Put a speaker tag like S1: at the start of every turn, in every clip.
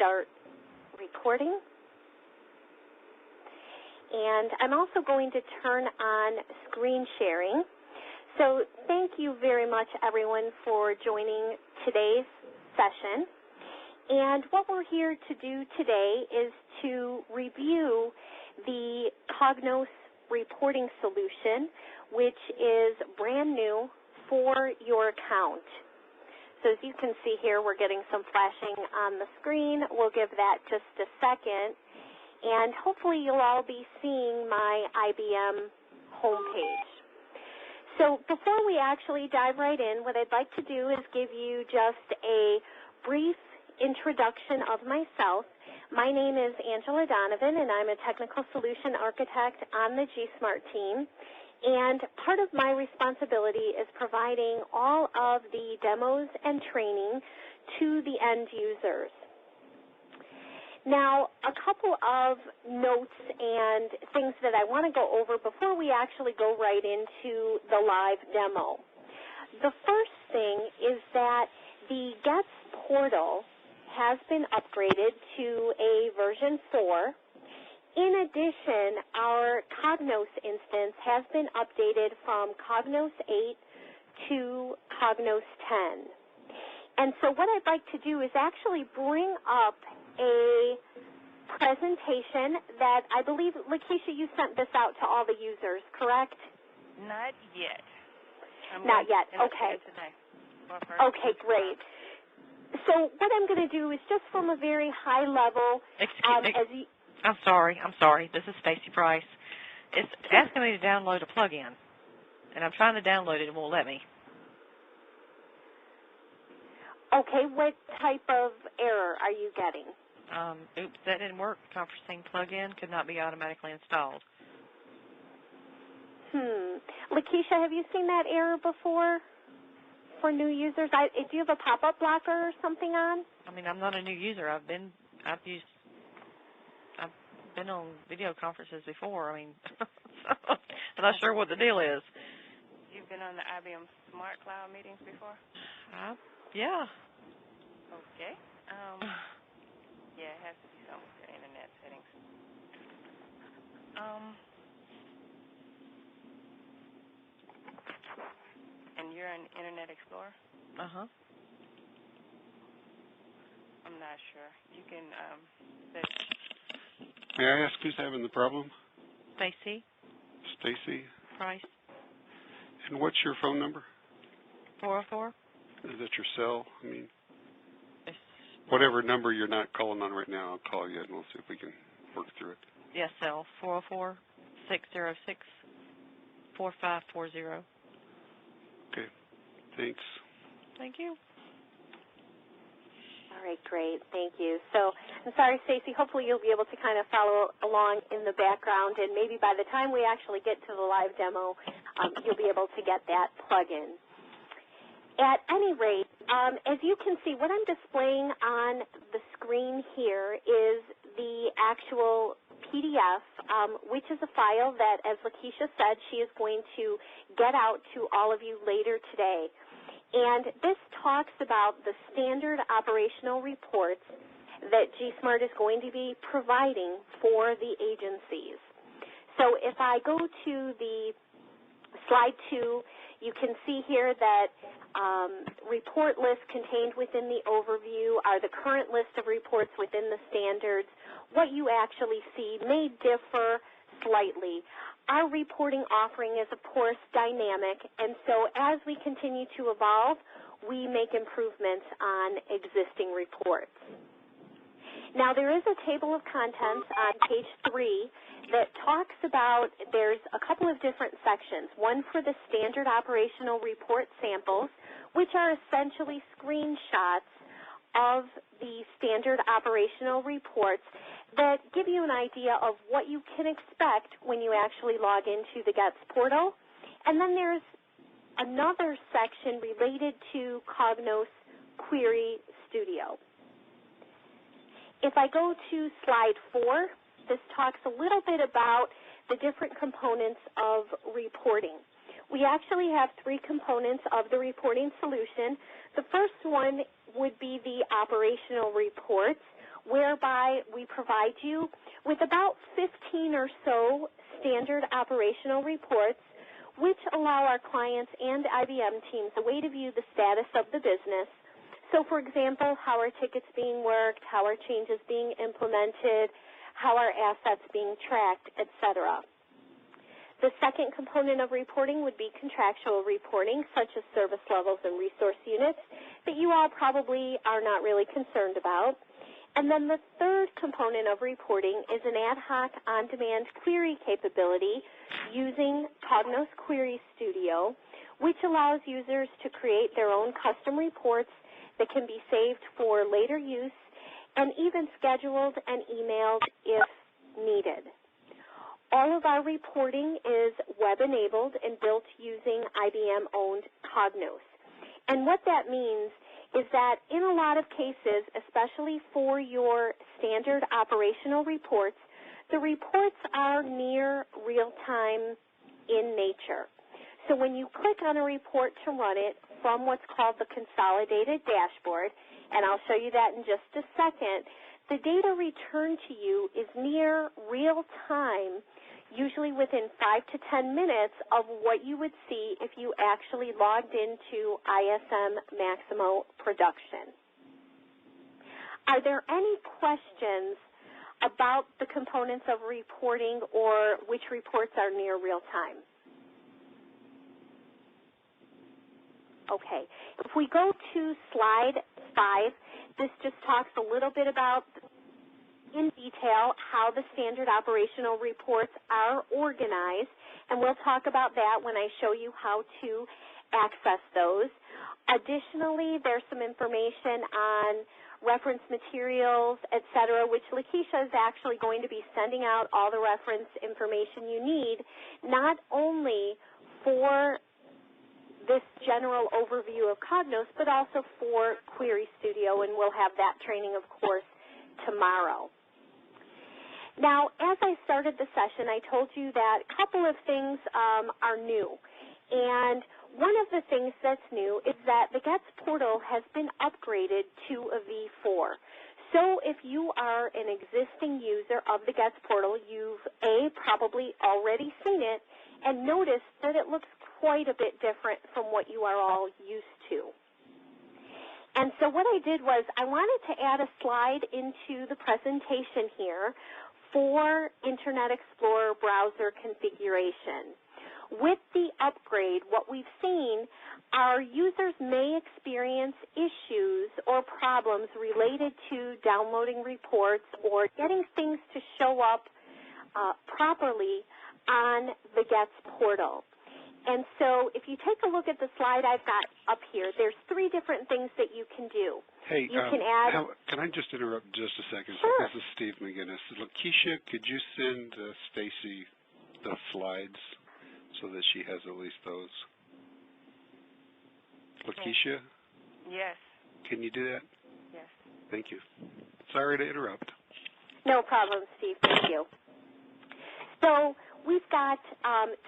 S1: start recording. And I'm also going to turn on screen sharing. So thank you very much, everyone, for joining today's session. And what we're here to do today is to review the Cognos reporting solution, which is brand new for your account. So as you can see here, we're getting some flashing on the screen. We'll give that just a second. And hopefully you'll all be seeing my IBM homepage. So before we actually dive right in, what I'd like to do is give you just a brief introduction of myself. My name is Angela Donovan, and I'm a technical solution architect on the GSMRT team. And part of my responsibility is providing all of the demos and training to the end users. Now, a couple of notes and things that I want to go over before we actually go right into the live demo. The first thing is that the GETS portal has been upgraded to a version 4. In addition, our Cognos instance has been updated from Cognos 8 to Cognos 10. And so what I'd like to do is actually bring up a presentation that I believe, Lakeisha, you sent this out to all the users, correct?
S2: Not yet.
S1: Not yet, okay. Okay, great. So what I'm going to do is just from a very high level.
S2: I'm sorry. This is Stacy Price. It's asking me to download a plugin, and I'm trying to download it. It won't let me.
S1: Okay, what type of error are you getting?
S2: Oops, that didn't work. Conferencing plugin could not be automatically installed.
S1: Lakeisha, have you seen that error before for new users? Do you have a pop-up blocker or something on?
S2: I mean, I'm not a new user. I've been on video conferences before. I mean, I'm not sure what the deal is.
S3: You've been on the IBM Smart Cloud meetings before?
S2: Yeah.
S3: Okay. Yeah, it has to be something with your internet settings. And you're in Internet Explorer?
S2: Uh-huh.
S3: I'm not sure. You can
S4: May I ask who's having the problem?
S2: Stacy.
S4: Stacy.
S2: Price.
S4: And what's your phone number?
S2: 404.
S4: Is that your cell? I mean, whatever number you're not calling on right now, I'll call you and we'll see if we can work through it.
S2: Yes, cell 404-606-4540.
S4: Okay. Thanks.
S2: Thank you.
S1: All right, great. Thank you. So I'm sorry, Stacy. Hopefully you'll be able to kind of follow along in the background, and maybe by the time we actually get to the live demo, you'll be able to get that plug-in. At any rate, as you can see, what I'm displaying on the screen here is the actual PDF, which is a file that, as Lakeisha said, she is going to get out to all of you later today. And this talks about the standard operational reports that GSMRT is going to be providing for the agencies. So if I go to the slide 2, you can see here that report lists contained within the overview are the current list of reports within the standards. What you actually see may differ slightly. Our reporting offering is, of course, dynamic, and so as we continue to evolve, we make improvements on existing reports. Now, there is a table of contents on page 3 that talks about, there's a couple of different sections, one for the standard operational report samples, which are essentially screenshots of the standard operational reports that give you an idea of what you can expect when you actually log into the GETS portal. And then there's another section related to Cognos Query Studio. If I go to slide 4, this talks a little bit about the different components of reporting. We actually have 3 components of the reporting solution. The first one would be the operational reports, whereby we provide you with about 15 or so standard operational reports which allow our clients and IBM teams a way to view the status of the business. So, for example, how are tickets being worked, how are changes being implemented, how are assets being tracked, etc. The second component of reporting would be contractual reporting, such as service levels and resource units, that you all probably are not really concerned about. And then the third component of reporting is an ad hoc on-demand query capability using Cognos Query Studio, which allows users to create their own custom reports that can be saved for later use and even scheduled and emailed if needed. All of our reporting is web-enabled and built using IBM-owned Cognos. And what that means is that in a lot of cases, especially for your standard operational reports, the reports are near real-time in nature. So when you click on a report to run it from what's called the consolidated dashboard, and I'll show you that in just a second, the data returned to you is near real-time, usually within 5 to 10 minutes of what you would see if you actually logged into ISM Maximo production. Are there any questions about the components of reporting or which reports are near real-time? Okay. If we go to slide 5, this just talks a little bit about in detail how the standard operational reports are organized, and we'll talk about that when I show you how to access those. Additionally, there's some information on reference materials, etc., which Lakeisha is actually going to be sending out all the reference information you need, not only for this general overview of Cognos, but also for Query Studio, and we'll have that training, of course, tomorrow. Now, as I started the session, I told you that a couple of things are new. And one of the things that's new is that the GETS portal has been upgraded to a V4. So if you are an existing user of the GETS portal, you've, probably already seen it and noticed that it looks quite a bit different from what you are all used to. And so what I did was I wanted to add a slide into the presentation here for Internet Explorer browser configuration. With the upgrade, what we've seen, our users may experience issues or problems related to downloading reports or getting things to show up properly on the GETS portal. And so if you take a look at the slide I've got up here, there's 3 different things that you can do.
S4: Hey,
S1: you can add.
S4: Can I just interrupt just a second?
S1: Sure.
S4: This is Steve McGinnis. Lakeisha, could you send Stacy the slides so that she has at least those? Lakeisha?
S3: Yes.
S4: Can you do that?
S3: Yes.
S4: Thank you. Sorry to interrupt.
S1: No problem, Steve. Thank you. So we've got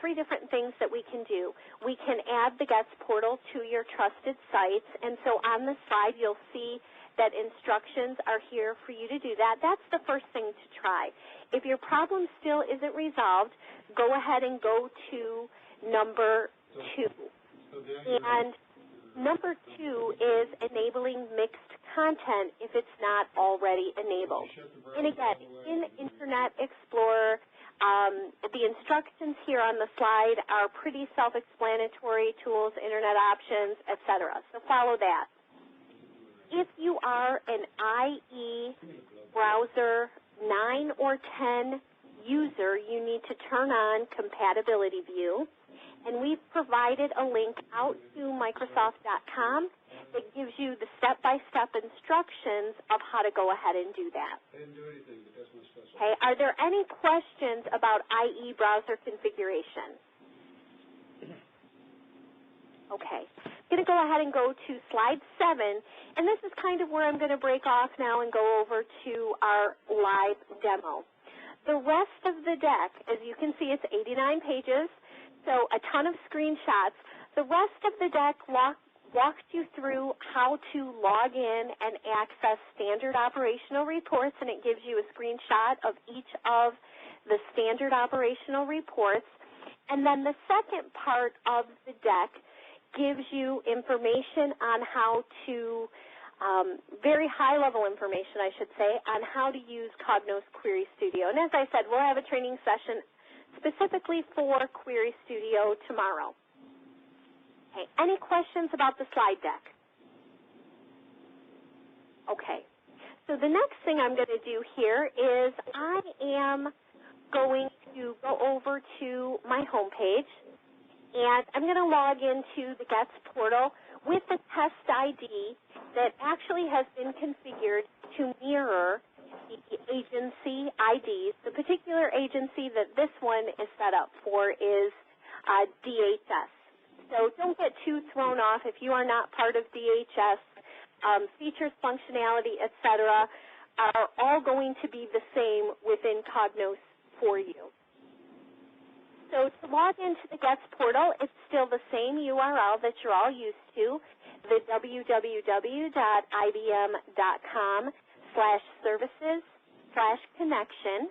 S1: 3 different things that we can do. We can add the GETS portal to your trusted sites, and so on the slide you'll see that instructions are here for you to do that. That's the first thing to try. If your problem still isn't resolved, go ahead and go to number 2. And number 2 is enabling mixed content if it's not already enabled. And again, in Internet Explorer, the instructions here on the slide are pretty self-explanatory: tools, internet options, etc. So follow that. If you are an IE browser 9 or 10 user, you need to turn on compatibility view. And we've provided a link out to Microsoft.com that gives you the step-by-step instructions of how to go ahead and do that. Okay, are there any questions about IE browser configuration? Okay, I'm going to go ahead and go to slide 7, and this is kind of where I'm going to break off now and go over to our live demo. The rest of the deck, as you can see, it's 89 pages, so a ton of screenshots. The rest of the deck walks you through how to log in and access standard operational reports, and it gives you a screenshot of each of the standard operational reports. And then the second part of the deck gives you information on how to, very high-level information, I should say, on how to use Cognos Query Studio. And as I said, we'll have a training session specifically for Query Studio tomorrow. Okay, any questions about the slide deck? Okay, so the next thing I'm going to do here is I am going to go over to my home page, and I'm going to log into the GETS portal with the test ID that actually has been configured to mirror the agency IDs. The particular agency that this one is set up for is DHS. So don't get too thrown off if you are not part of DHS. Features, functionality, etc. are all going to be the same within Cognos for you. So to log into the GETS portal, it's still the same URL that you're all used to, the www.ibm.com/services/connection.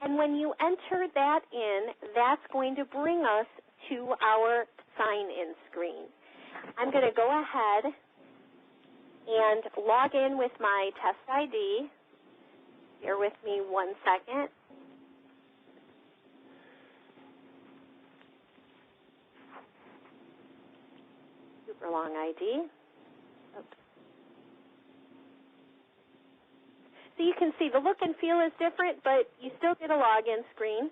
S1: And when you enter that in, that's going to bring us to our sign-in screen. I'm going to go ahead and log in with my test ID. Bear with me 1 second. Super long ID. Oops. So you can see the look and feel is different, but you still get a login screen.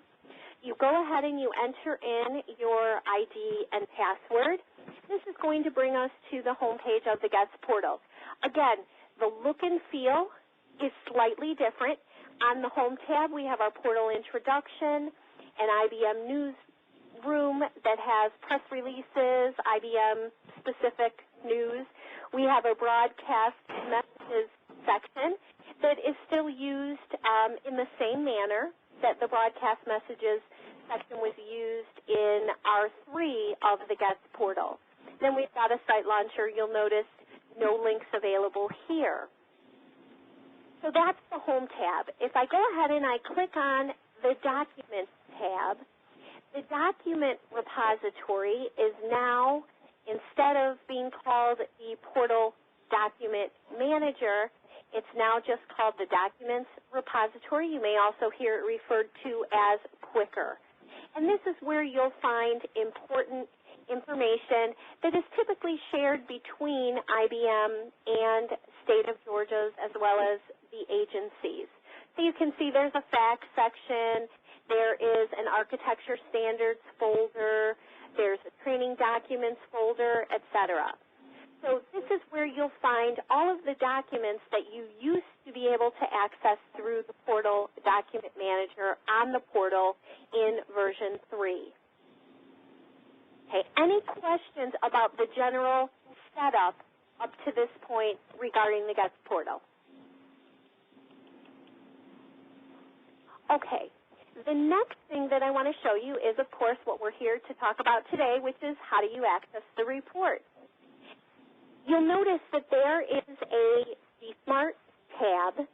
S1: You go ahead and you enter in your ID and password. This is going to bring us to the home page of the GETS portal. Again, the look and feel is slightly different. On the home tab, we have our portal introduction, an IBM newsroom that has press releases, IBM-specific news. We have a broadcast messages section that is still used in the same manner that the broadcast messages section was used in R3 of the GETS portal. Then we've got a site launcher. You'll notice no links available here. So that's the home tab. If I go ahead and I click on the Documents tab, the document repository is now, instead of being called the Portal Document Manager, it's now just called the Documents Repository. You may also hear it referred to as Quicker. And this is where you'll find important information that is typically shared between IBM and State of Georgia's as well as the agencies. So you can see there's a facts section, there is an architecture standards folder, there's a training documents folder, etc. So this is where you'll find all of the documents that you used to be able to access through the Portal Document Manager on the portal in version 3. Okay, any questions about the general setup up to this point regarding the GETS portal? Okay, the next thing that I want to show you is, of course, what we're here to talk about today, which is how do you access the report. You'll notice that there is a GSMRT tab.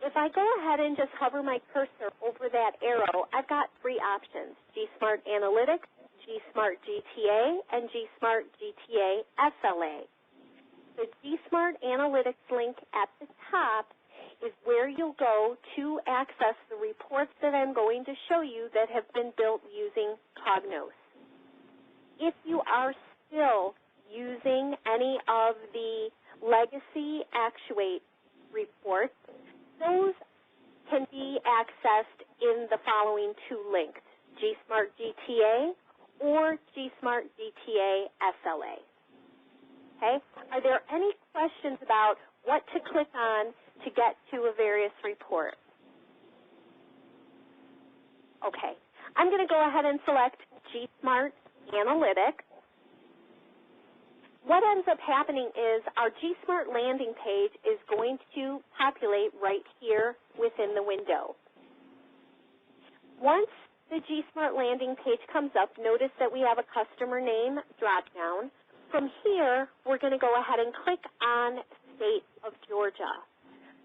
S1: If I go ahead and just hover my cursor over that arrow, I've got 3 options, GSMRT Analytics, GSMRT GTA, and GSMRT GTA SLA. The GSMRT Analytics link at the top is where you'll go to access the reports that I'm going to show you that have been built using Cognos. If you are still using any of the legacy Actuate reports, those can be accessed in the following 2 links, GSMRT GTA or GSMRT GTA SLA. Okay? Are there any questions about what to click on to get to a various report? Okay. I'm going to go ahead and select GSMRT Analytics. What ends up happening is our GSMRT landing page is going to populate right here within the window. Once the GSMRT landing page comes up, notice that we have a customer name drop-down. From here, we're going to go ahead and click on State of Georgia.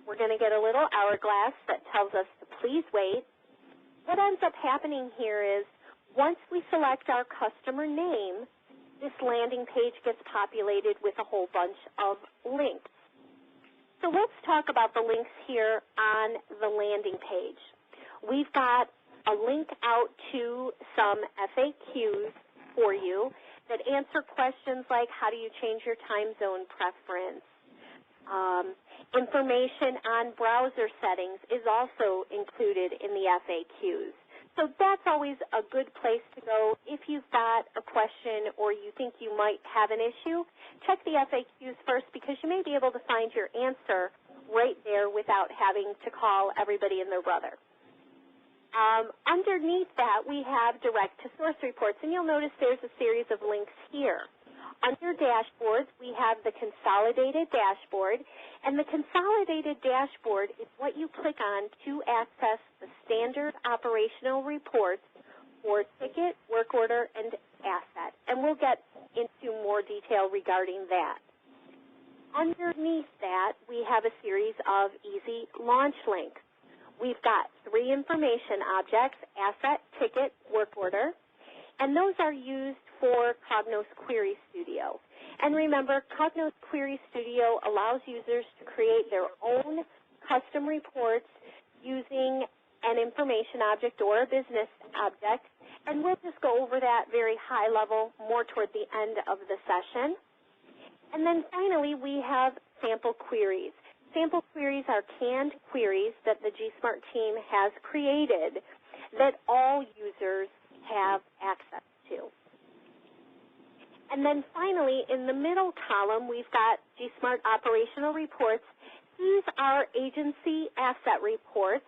S1: We're going to get a little hourglass that tells us to please wait. What ends up happening here is once we select our customer name, this landing page gets populated with a whole bunch of links. So let's talk about the links here on the landing page. We've got a link out to some FAQs for you that answer questions like how do you change your time zone preference. Information on browser settings is also included in the FAQs. So that's always a good place to go. If you've got a question or you think you might have an issue, check the FAQs first because you may be able to find your answer right there without having to call everybody and their brother. Underneath that, we have direct-to-source reports, and you'll notice there's a series of links here. Under dashboards, we have the consolidated dashboard, and the consolidated dashboard is what you click on to access the standard operational reports for ticket, work order, and asset. And we'll get into more detail regarding that. Underneath that, we have a series of easy launch links. We've got 3 information objects, asset, ticket, work order, and those are used for Cognos Query Studio. And remember, Cognos Query Studio allows users to create their own custom reports using an information object or a business object, and we'll just go over that very high level more toward the end of the session. And then finally, we have sample queries. Sample queries are canned queries that the GSMRT team has created that all users have access to. And then finally, in the middle column, we've got GSMRT operational reports. These are agency asset reports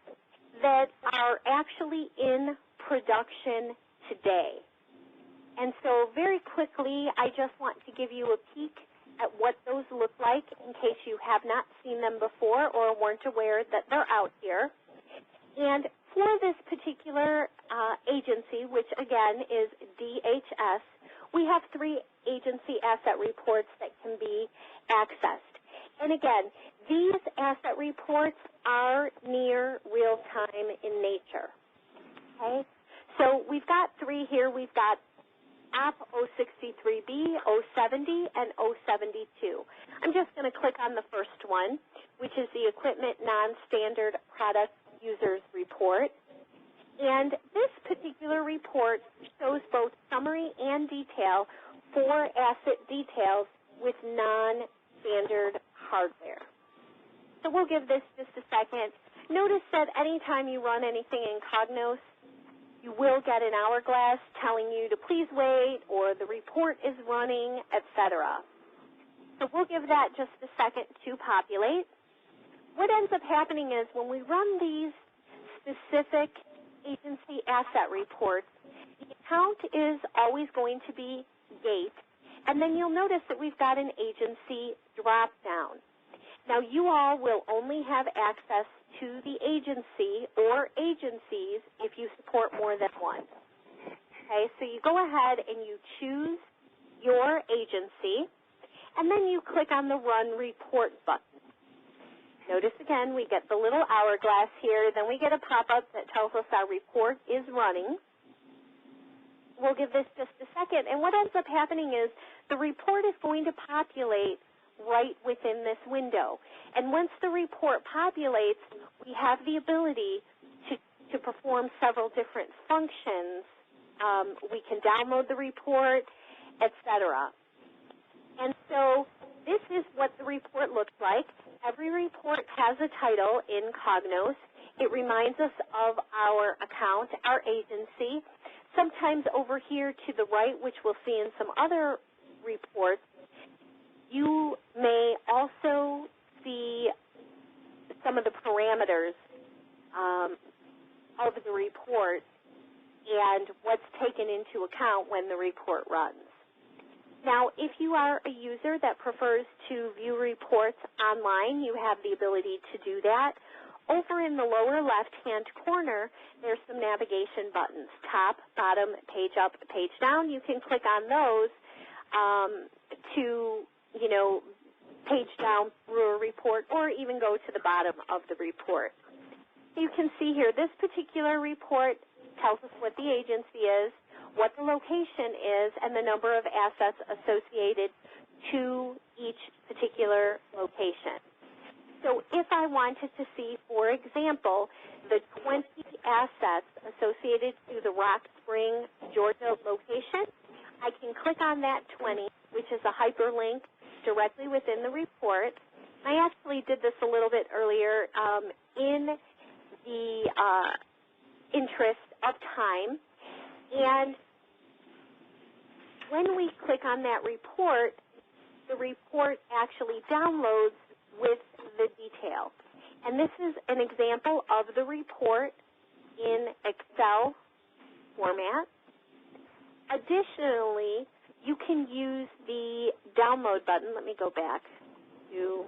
S1: that are actually in production today. And so very quickly, I just want to give you a peek at what those look like in case you have not seen them before or weren't aware that they're out here. And for this particular agency, which again is DHS, we have 3 agency asset reports that can be accessed. And again, these asset reports are near real-time in nature. Okay? So we've got 3 here. We've got App 063B, 070, and 072. I'm just going to click on the first one, which is the Equipment Non-Standard Product Users Report. And this particular report shows both summary and detail for asset details with non-standard hardware. So we'll give this just a second. Notice that anytime you run anything in Cognos, you will get an hourglass telling you to please wait or the report is running, etc. So we'll give that just a second to populate. What ends up happening is when we run these specific agency asset reports, the account is always going to be gate, and then you'll notice that we've got an agency drop-down. Now, you all will only have access to the agency or agencies if you support more than one. Okay, so you go ahead and you choose your agency, and then you click on the Run Report button. Notice again, we get the little hourglass here, then we get a pop-up that tells us our report is running. We'll give this just a second, and what ends up happening is the report is going to populate right within this window. And once the report populates, we have the ability to perform several different functions. We can download the report, etc. And so this is what the report looks like. Every report has a title in Cognos. It reminds us of our account, our agency. Sometimes over here to the right, which we'll see in some other reports, you may also see some of the parameters of the report and what's taken into account when the report runs. Now, if you are a user that prefers to view reports online, you have the ability to do that. Over in the lower left-hand corner, there's some navigation buttons, top, bottom, page up, page down. You can click on those to, you know, page down through a report or even go to the bottom of the report. You can see here this particular report tells us what the agency is, what the location is, and the number of assets associated to each particular location. So if I wanted to see, for example, the 20 assets associated to the Rock Spring, Georgia location, I can click on that 20, which is a hyperlink directly within the report. I actually did this a little bit earlier in the interest of time. And when we click on that report, the report actually downloads with the detail. And this is an example of the report in Excel format. Additionally, you can use the download button. Let me go back to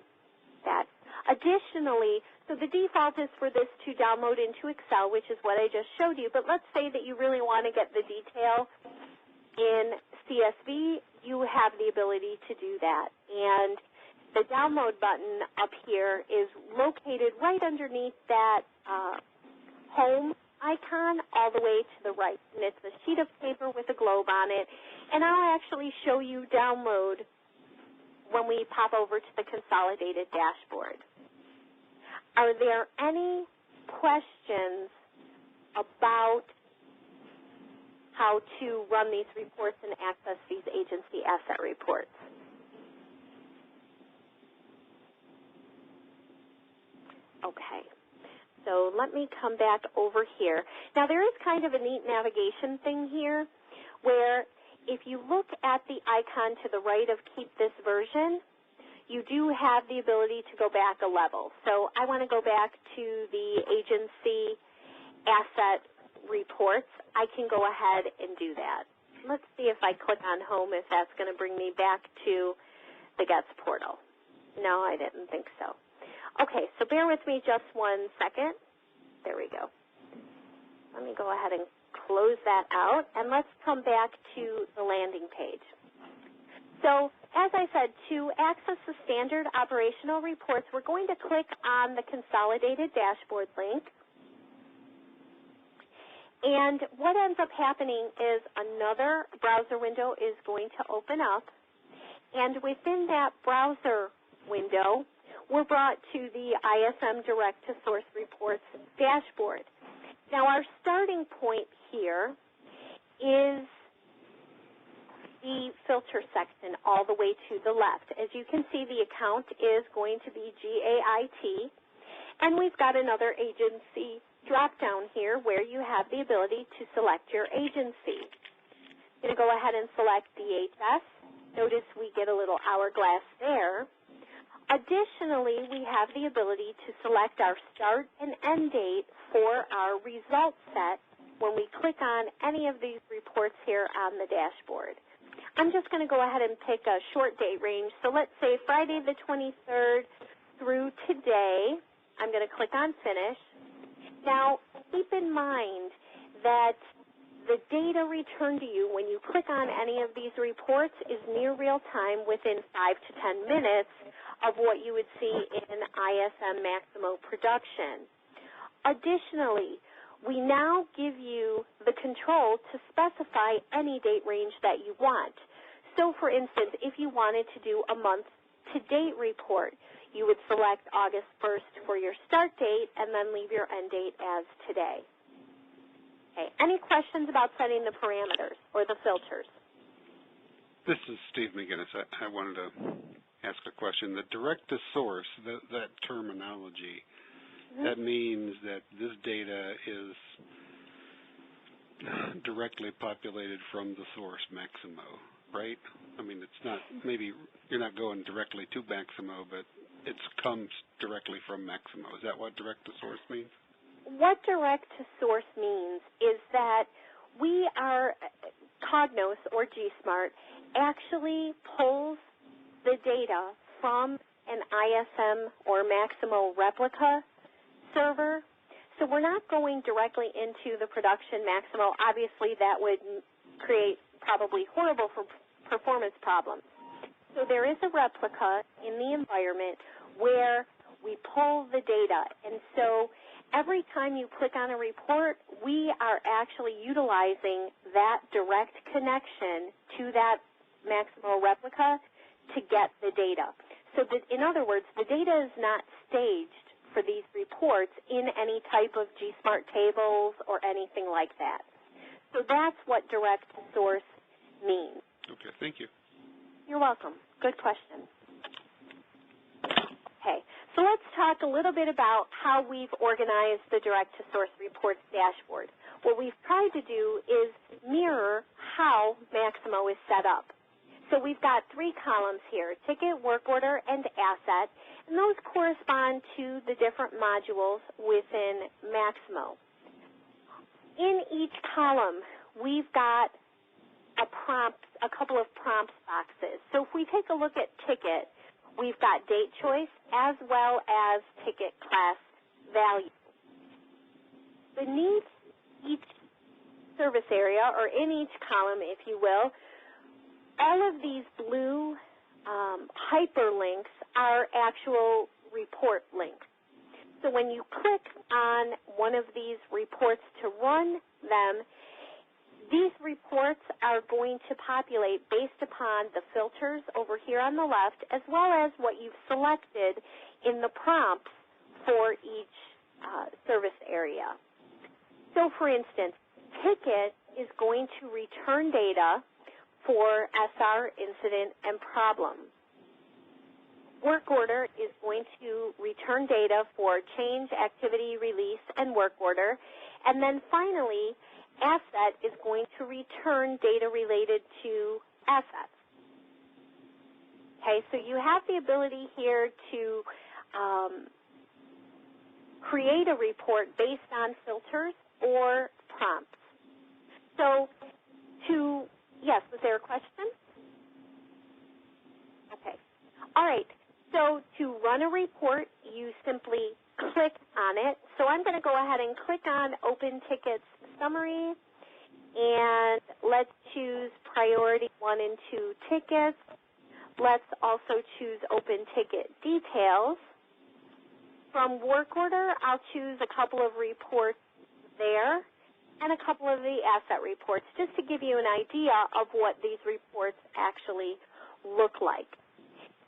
S1: that. Additionally, so the default is for this to download into Excel, which is what I just showed you. But let's say that you really want to get the detail in CSV, you have the ability to do that. And the download button up here is located right underneath that home icon all the way to the right. And it's a sheet of paper with a globe on it. And I'll actually show you download when we pop over to the consolidated dashboard. Are there any questions about how to run these reports and access these agency asset reports? Okay, so let me come back over here. Now there is kind of a neat navigation thing here where if you look at the icon to the right of Keep This Version, you do have the ability to go back a level. So I want to go back to the agency asset reports. I can go ahead and do that. Let's see if I click on Home if that's going to bring me back to the GETS portal. No, I didn't think so. Okay, so bear with me just 1 second. There we go. Let me go ahead and close that out, and let's come back to the landing page. So, as I said, to access the standard operational reports, we're going to click on the Consolidated Dashboard link. And what ends up happening is another browser window is going to open up. And within that browser window, we're brought to the ISM Direct to Source Reports dashboard. Now, our starting point here is the filter section all the way to the left. As you can see, the account is going to be GAIT, and we've got another agency drop-down here where you have the ability to select your agency. I'm going to go ahead and select DHS. Notice we get a little hourglass there. Additionally, we have the ability to select our start and end date for our result set when we click on any of these reports here on the dashboard. I'm just going to go ahead and pick a short date range. So let's say Friday the 23rd through today. I'm going to click on Finish. Now, keep in mind that the data returned to you when you click on any of these reports is near real time within 5 to 10 minutes of what you would see in ISM Maximo production. Additionally, we now give you the control to specify any date range that you want. So, for instance, if you wanted to do a month-to-date report, you would select August 1st for your start date and then leave your end date as today. Okay, any questions about setting the parameters or the filters?
S4: This is Steve McGinnis. I wanted to ask a question. The direct to source, that terminology, that means that this data is directly populated from the source, Maximo, right? I mean, it's not, maybe you're not going directly to Maximo, but it comes directly from Maximo. Is that what direct to source means?
S1: What direct to source means is that we are, Cognos or GSMRT actually pulls the data from an ISM or Maximo replica server. So we're not going directly into the production Maximo. Obviously, that would create probably horrible performance problems. So there is a replica in the environment where we pull the data. And so every time you click on a report, we are actually utilizing that direct connection to that Maximo replica to get the data. So that, in other words, the data is not staged for these reports in any type of GSMRT tables or anything like that. So that's what direct to source means.
S4: Okay, thank you.
S1: You're welcome. Good question. Okay, so let's talk a little bit about how we've organized the direct to source reports dashboard. What we've tried to do is mirror how Maximo is set up. So we've got 3 columns here, ticket, work order, and asset, and those correspond to the different modules within Maximo. In each column, we've got a couple of prompts boxes. So if we take a look at ticket, we've got date choice as well as ticket class value. Beneath each service area, or in each column, if you will, all of these blue hyperlinks are actual report links. So when you click on one of these reports to run them, these reports are going to populate based upon the filters over here on the left, as well as what you've selected in the prompts for each service area. So, for instance, ticket is going to return data for SR, incident, and problem. Work order is going to return data for change, activity, release, and work order. And then finally, asset is going to return data related to assets. Okay, so you have the ability here to create a report based on filters or prompts. So yes, was there a question? Okay. All right. So to run a report, you simply click on it. So I'm going to go ahead and click on Open Tickets Summary, and let's choose Priority 1 and 2 tickets. Let's also choose Open Ticket Details. From Work Order, I'll choose a couple of reports there and a couple of the asset reports, just to give you an idea of what these reports actually look like.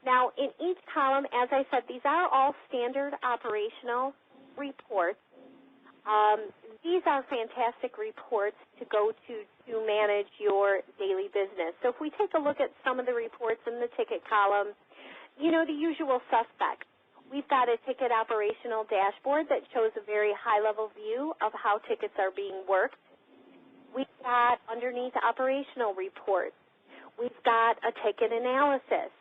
S1: Now, in each column, as I said, these are all standard operational reports. These are fantastic reports to go to manage your daily business. So if we take a look at some of the reports in the ticket column, you know, the usual suspects. We've got a ticket operational dashboard that shows a very high-level view of how tickets are being worked. We've got underneath operational reports. We've got a ticket analysis.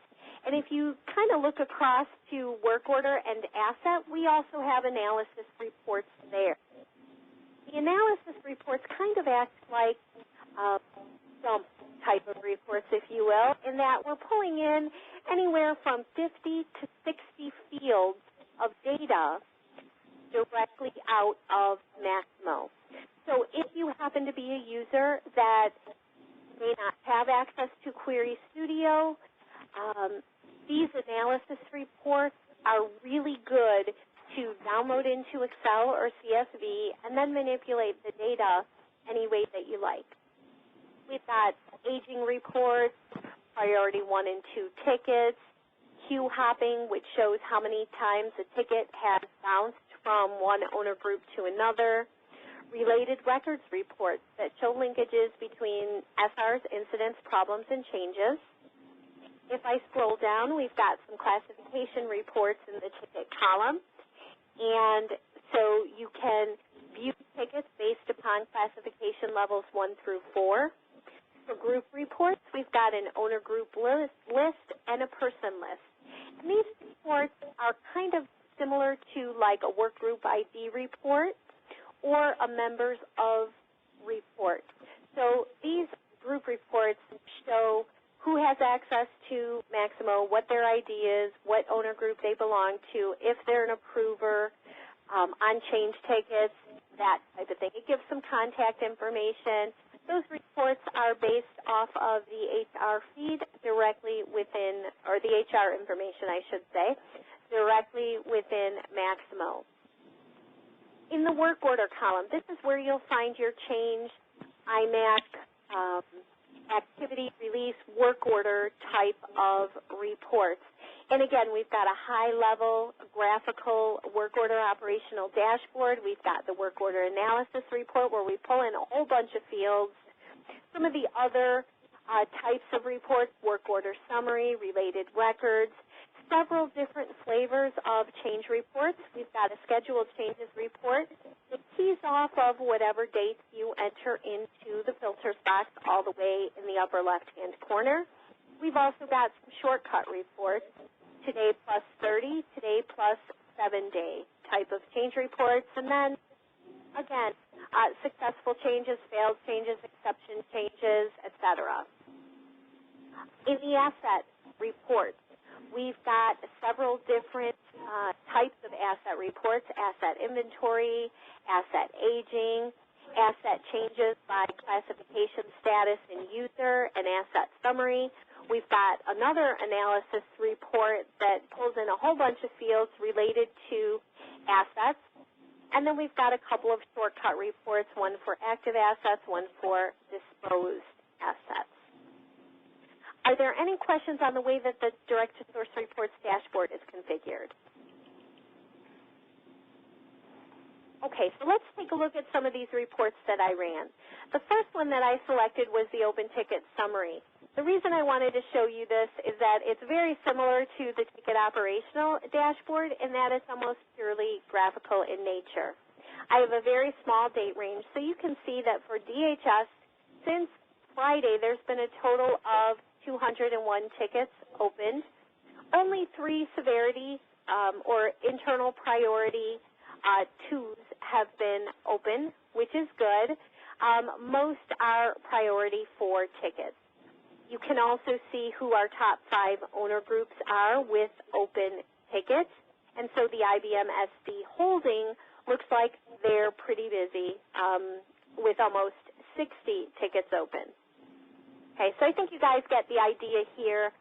S1: And if you kind of look across to work order and asset, we also have analysis reports there. The analysis reports kind of act like some type of reports, if you will, in that we're pulling in anywhere from 50 to 60 fields of data directly out of Maximo. So if you happen to be a user that may not have access to Query Studio, these analysis reports are really good to download into Excel or CSV and then manipulate the data any way that you like. We've got aging reports, priority 1 and 2 tickets, queue hopping, which shows how many times a ticket has bounced from one owner group to another, related records reports that show linkages between SRs, incidents, problems, and changes. If I scroll down, we've got some classification reports in the ticket column, and so you can view tickets based upon classification levels 1 through 4. For group reports, we've got an owner group list and a person list. And these reports are kind of similar to like a work group ID report or a members of report. So these group reports show who has access to Maximo, what their ID is, what owner group they belong to, if they're an approver, on change tickets, that type of thing. It gives some contact information, Those reports are based off of the HR feed directly within, or the HR information, I should say, directly within Maximo. In the work order column, this is where you'll find your change, IMAC, activity release, work order type of reports. And again, we've got a high-level graphical work order operational dashboard. We've got the work order analysis report where we pull in a whole bunch of fields. Some of the other types of reports, work order summary, related records, several different flavors of change reports. We've got a scheduled changes report that keys off of whatever dates you enter into the filters box all the way in the upper left-hand corner. We've also got some shortcut reports, today plus 30, today plus 7-day type of change reports, and then, again, successful changes, failed changes, exception changes, etc. In the asset reports, we've got several different types of asset reports, asset inventory, asset aging, asset changes by classification status and user, and asset summary. We've got another analysis report that pulls in a whole bunch of fields related to assets. And then we've got a couple of shortcut reports, one for active assets, one for disposed assets. Are there any questions on the way that the direct-to-source reports dashboard is configured? Okay, so let's take a look at some of these reports that I ran. The first one that I selected was the open ticket summary. The reason I wanted to show you this is that it's very similar to the ticket operational dashboard in that it's almost purely graphical in nature. I have a very small date range, so you can see that for DHS, since Friday, there's been a total of 201 tickets opened. Only 3 severity or internal priority 2s have been open, which is good. Most are priority 4 tickets. You can also see who our top 5 owner groups are with open tickets. And so the IBM SD holding looks like they're pretty busy with almost 60 tickets open. Okay, so I think you guys get the idea here.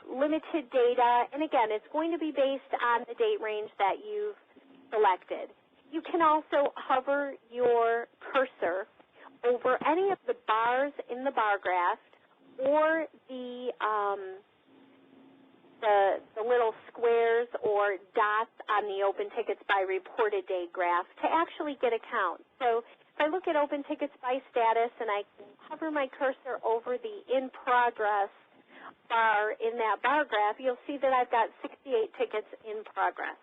S1: Limited data, and again, it's going to be based on the date range that you've selected. You can also hover your cursor over any of the bars in the bar graph or the little squares or dots on the open tickets by reported date graph to actually get a count. So if I look at open tickets by status and I hover my cursor over the in progress bar in that bar graph, you'll see that I've got 68 tickets in progress.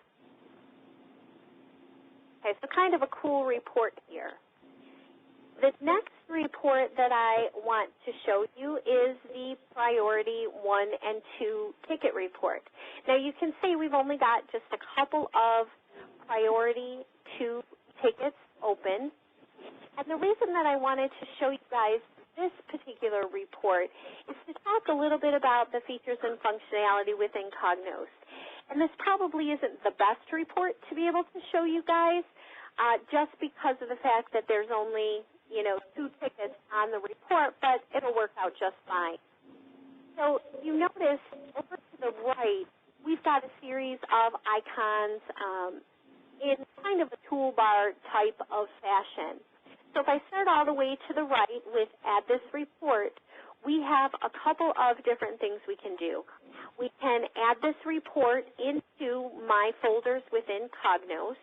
S1: Okay, so kind of a cool report here. The next report that I want to show you is the priority 1 and 2 ticket report. Now you can see we've only got just a couple of priority 2 tickets open. And the reason that I wanted to show you guys this particular report is to talk a little bit about the features and functionality within Cognos. And this probably isn't the best report to be able to show you guys just because of the fact that there's only 2 tickets on the report, but it'll work out just fine. So you notice over to the right, we've got a series of icons in kind of a toolbar type of fashion. So if I start all the way to the right with Add This Report, we have a couple of different things we can do. We can add this report into My Folders within Cognos.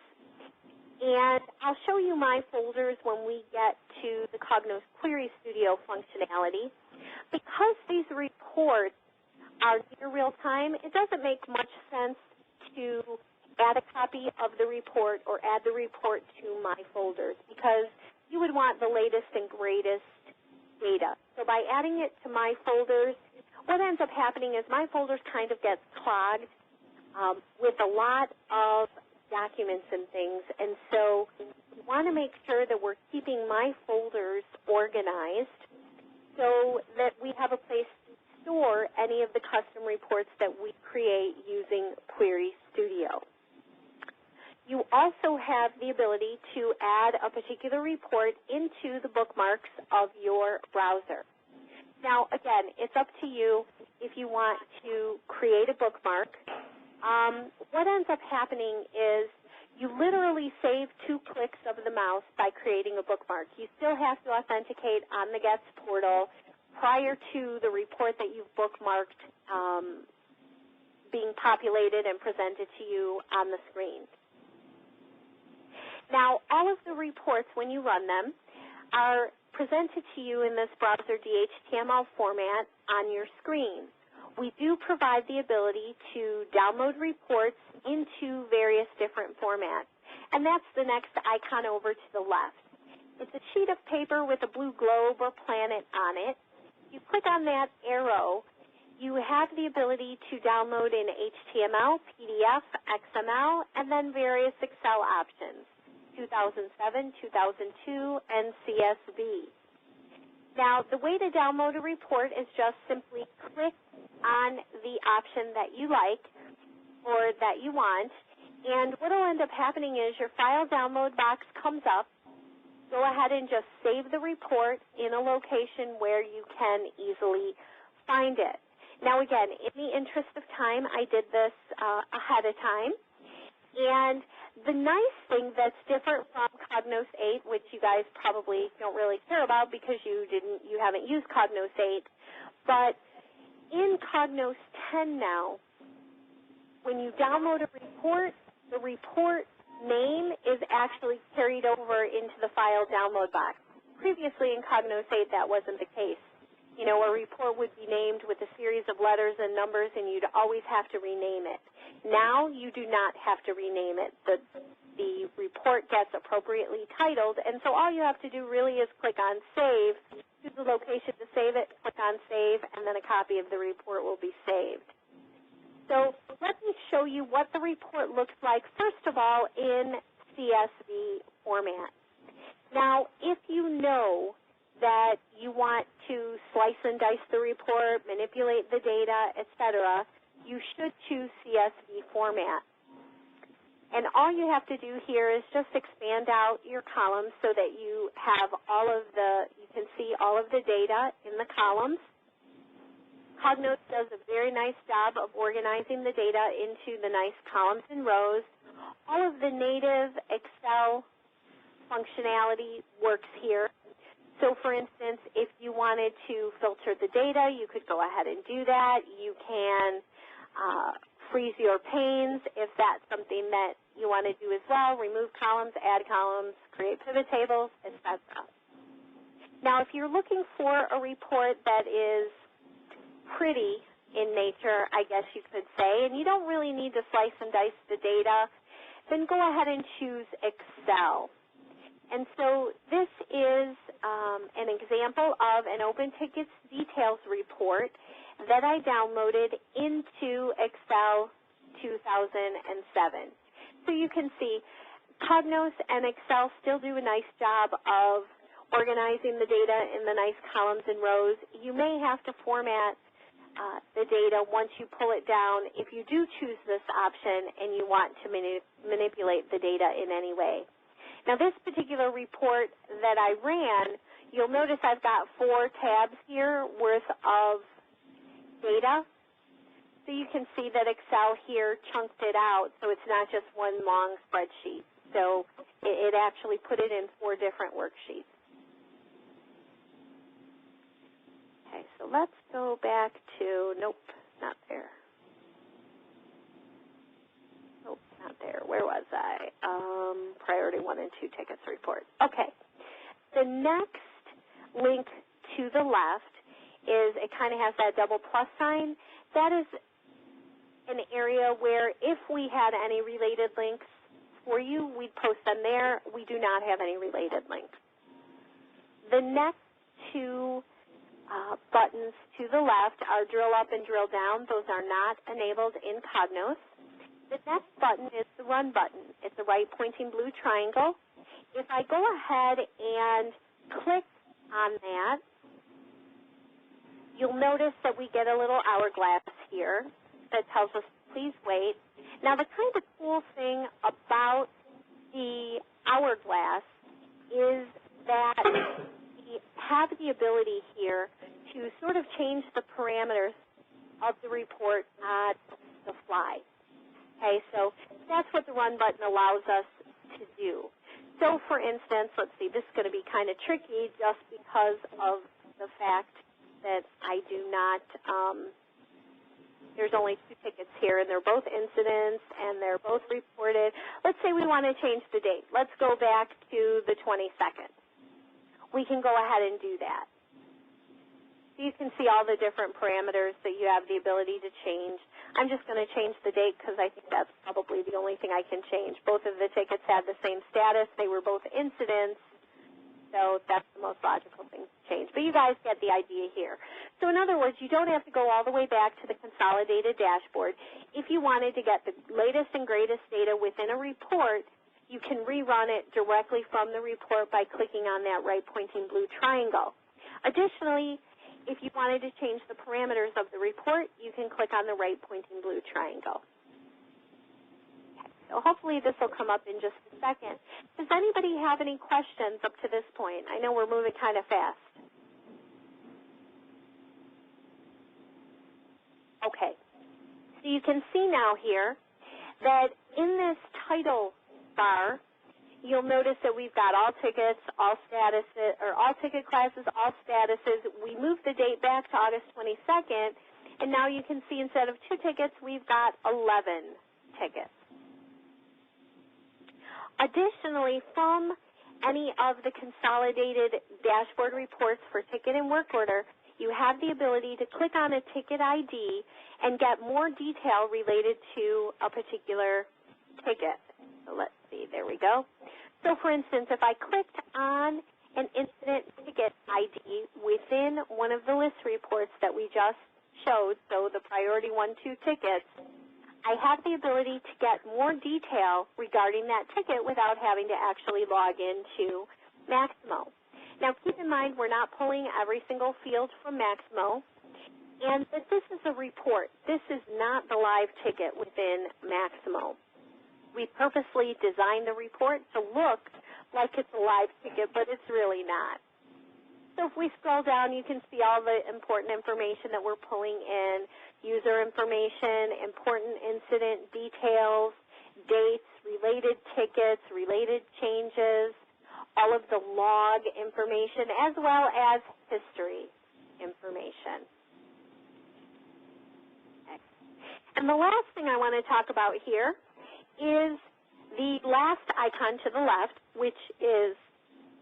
S1: And I'll show you My Folders when we get to the Cognos Query Studio functionality. Because these reports are near real time, it doesn't make much sense to add a copy of the report or add the report to My Folders because you would want the latest and greatest data. So by adding it to My Folders, what ends up happening is My Folders kind of gets clogged with a lot of documents and things, and so we want to make sure that we're keeping My Folders organized so that we have a place to store any of the custom reports that we create using Query Studio. you also have the ability to add a particular report into the bookmarks of your browser. Now, again, it's up to you if you want to create a bookmark. What ends up happening is you literally save 2 clicks of the mouse by creating a bookmark. You still have to authenticate on the GETS portal prior to the report that you've bookmarked being populated and presented to you on the screen. Now, all of the reports, when you run them, are presented to you in this browser DHTML format on your screen. We do provide the ability to download reports into various different formats, and that's the next icon over to the left. It's a sheet of paper with a blue globe or planet on it. You click on that arrow, you have the ability to download in HTML, PDF, XML, and then various Excel options. 2007, 2002, and CSV. Now, the way to download a report is just simply click on the option that you like or that you want, and what will end up happening is your file download box comes up. Go ahead and just save the report in a location where you can easily find it. Now, again, in the interest of time, I did this ahead of time, and the nice thing that's different from Cognos 8, which you guys probably don't really care about because you haven't used Cognos 8, but in Cognos 10 now, when you download a report, the report name is actually carried over into the file download box. Previously in Cognos 8, that wasn't the case. You know, a report would be named with a series of letters and numbers, and you'd always have to rename it. Now you do not have to rename it. The report gets appropriately titled, and so all you have to do really is click on Save, choose the location to save it, click on Save, and then a copy of the report will be saved. So let me show you what the report looks like, first of all, in CSV format. Now, if you know that you want to slice and dice the report, manipulate the data, etc., you should choose CSV format. And all you have to do here is just expand out your columns so that you have you can see all of the data in the columns. Cognos does a very nice job of organizing the data into the nice columns and rows. All of the native Excel functionality works here. So, for instance, if you wanted to filter the data, you could go ahead and do that. You can freeze your panes if that's something that you want to do as well, remove columns, add columns, create pivot tables, etc. Now, if you're looking for a report that is pretty in nature, I guess you could say, and you don't really need to slice and dice the data, then go ahead and choose Excel. And so this is an example of an Open Tickets Details report that I downloaded into Excel 2007. So you can see Cognos and Excel still do a nice job of organizing the data in the nice columns and rows. You may have to format the data once you pull it down if you do choose this option and you want to manipulate the data in any way. Now, this particular report that I ran, you'll notice I've got 4 tabs here worth of data. So you can see that Excel here chunked it out, so it's not just one long spreadsheet. So it actually put it in 4 different worksheets. Okay, so let's go back to, nope, not there. Nope, not there. Where was I? Priority 1 and 2 tickets report. Okay. The next link to the left is, it kind of has that double plus sign. That is an area where if we had any related links for you, we'd post them there. We do not have any related links. The next 2 buttons to the left are drill up and drill down. Those are not enabled in Cognos. The next button is the run button. It's a right pointing blue triangle. If I go ahead and click on that, you'll notice that we get a little hourglass here that tells us, please wait. Now, the kind of cool thing about the hourglass is that we have the ability here to sort of change the parameters of the report on the fly. Okay, so that's what the run button allows us to do. So, for instance, let's see, this is going to be kind of tricky just because of the fact that I do not, there's only 2 tickets here, and they're both incidents, and they're both reported. Let's say we want to change the date. Let's go back to the 22nd. We can go ahead and do that. You can see all the different parameters that you have the ability to change. I'm just going to change the date because I think that's probably the only thing I can change. Both of the tickets had the same status. They were both incidents, so that's the most logical thing to change. But you guys get the idea here. So in other words, you don't have to go all the way back to the consolidated dashboard. If you wanted to get the latest and greatest data within a report, you can rerun it directly from the report by clicking on that right pointing blue triangle. Additionally, if you wanted to change the parameters of the report, you can click on the right pointing blue triangle. Okay, so hopefully this will come up in just a second. Does anybody have any questions up to this point? I know we're moving kind of fast. Okay, so you can see now here that in this title bar, you'll notice that we've got all tickets, all statuses, or all ticket classes, all statuses. We moved the date back to August 22nd, and now you can see instead of 2 tickets, we've got 11 tickets. Additionally, from any of the consolidated dashboard reports for ticket and work order, you have the ability to click on a ticket ID and get more detail related to a particular ticket. So let's see, there we go. So for instance, if I clicked on an incident ticket ID within one of the list reports that we just showed, so the priority 1-2 tickets, I have the ability to get more detail regarding that ticket without having to actually log into Maximo. Now keep in mind we're not pulling every single field from Maximo, and that this is a report. This is not the live ticket within Maximo. We purposely designed the report to look like it's a live ticket, but it's really not. So if we scroll down, you can see all the important information that we're pulling in, user information, important incident details, dates, related tickets, related changes, all of the log information, as well as history information. Okay. And the last thing I want to talk about here is the last icon to the left, which is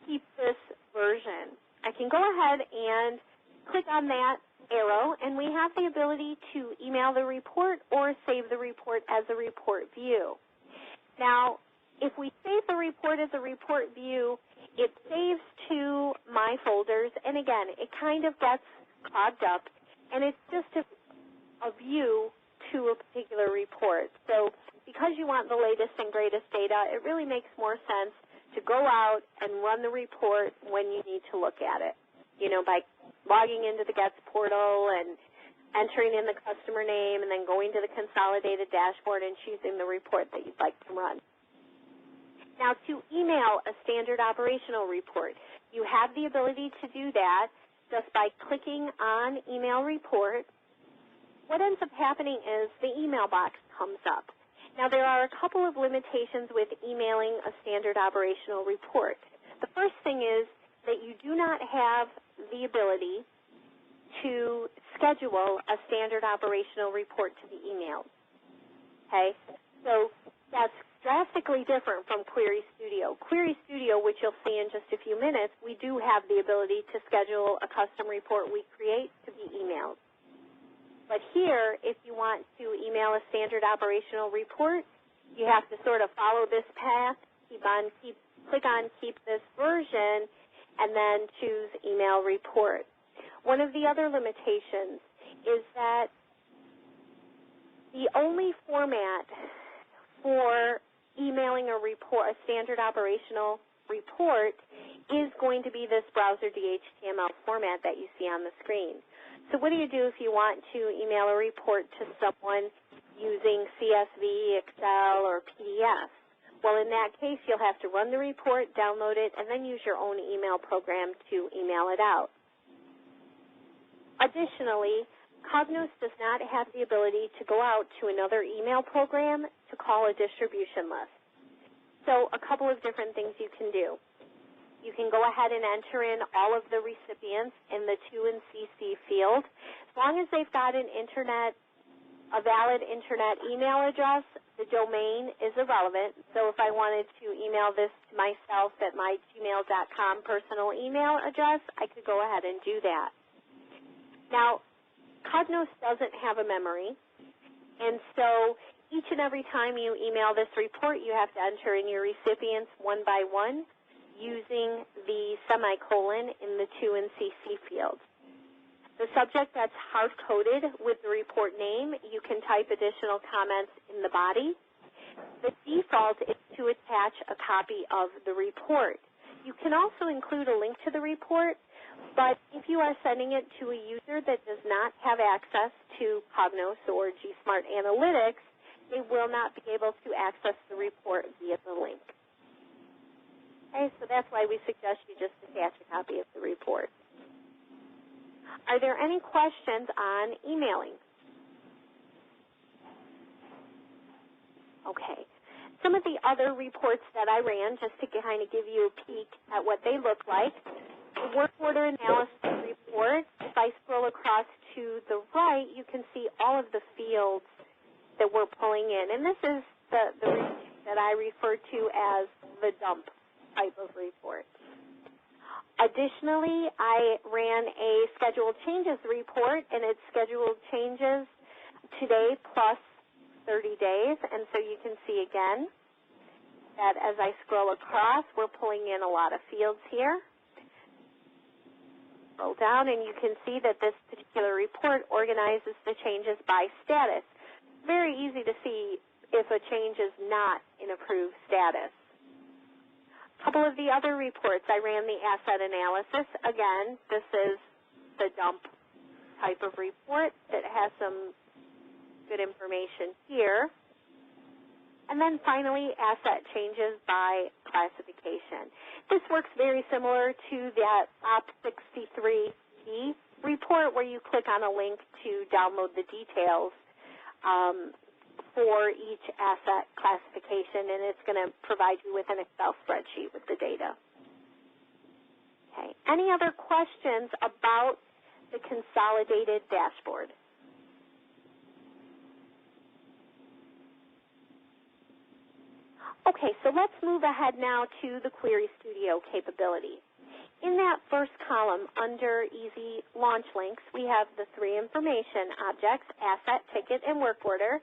S1: keep this version. I can go ahead and click on that arrow, and we have the ability to email the report or save the report as a report view. Now, if we save the report as a report view, it saves to my folders, and again, it kind of gets clogged up, and it's just a view to a particular report. So because you want the latest and greatest data, it really makes more sense to go out and run the report when you need to look at it, you know, by logging into the GETS portal and entering in the customer name and then going to the consolidated dashboard and choosing the report that you'd like to run. Now, to email a standard operational report, you have the ability to do that just by clicking on Email Report. What ends up happening is the email box comes up. Now, there are a couple of limitations with emailing a standard operational report. The first thing is that you do not have the ability to schedule a standard operational report to be emailed. Okay? So that's drastically different from Query Studio. Query Studio, which you'll see in just a few minutes, we do have the ability to schedule a custom report we create to be emailed. But here, if you want to email a standard operational report, you have to sort of follow this path, click on Keep This Version, and then choose Email Report. One of the other limitations is that the only format for emailing a report, a standard operational report, is going to be this browser DHTML format that you see on the screen. So what do you do if you want to email a report to someone using CSV, Excel, or PDF? Well, in that case, you'll have to run the report, download it, and then use your own email program to email it out. Additionally, Cognos does not have the ability to go out to another email program to call a distribution list. So a couple of different things you can do. You can go ahead and enter in all of the recipients in the to and CC field. As long as they've got a valid internet email address, the domain is irrelevant. So if I wanted to email this to myself at my gmail.com personal email address, I could go ahead and do that. Now, Cognos doesn't have a memory, and so each and every time you email this report, you have to enter in your recipients one by one using the semicolon in the to and CC field. The subject that's hard-coded with the report name, you can type additional comments in the body. The default is to attach a copy of the report. You can also include a link to the report, but if you are sending it to a user that does not have access to Cognos or GSMRT Analytics, they will not be able to access the report via the link. Okay, so that's why we suggest you just attach a copy of the report. Are there any questions on emailing? Okay. Some of the other reports that I ran, just to kind of give you a peek at what they look like, the work order analysis report, if I scroll across to the right, you can see all of the fields that we're pulling in. And this is the report that I refer to as the dump type of report. Additionally, I ran a scheduled changes report, and it's scheduled changes today plus 30 days. And so you can see again that as I scroll across, we're pulling in a lot of fields here. Scroll down, and you can see that this particular report organizes the changes by status. Very easy to see if a change is not in approved status. A couple of the other reports, I ran the asset analysis. Again, this is the dump type of report that has some good information here. And then finally, asset changes by classification. This works very similar to that OP63E report where you click on a link to download the details for each asset classification, and it's going to provide you with an Excel spreadsheet with the data. Okay. Any other questions about the consolidated dashboard? Okay, so let's move ahead now to the Query Studio capability. In that first column under Easy Launch Links, we have the three information objects, asset, ticket, and work order.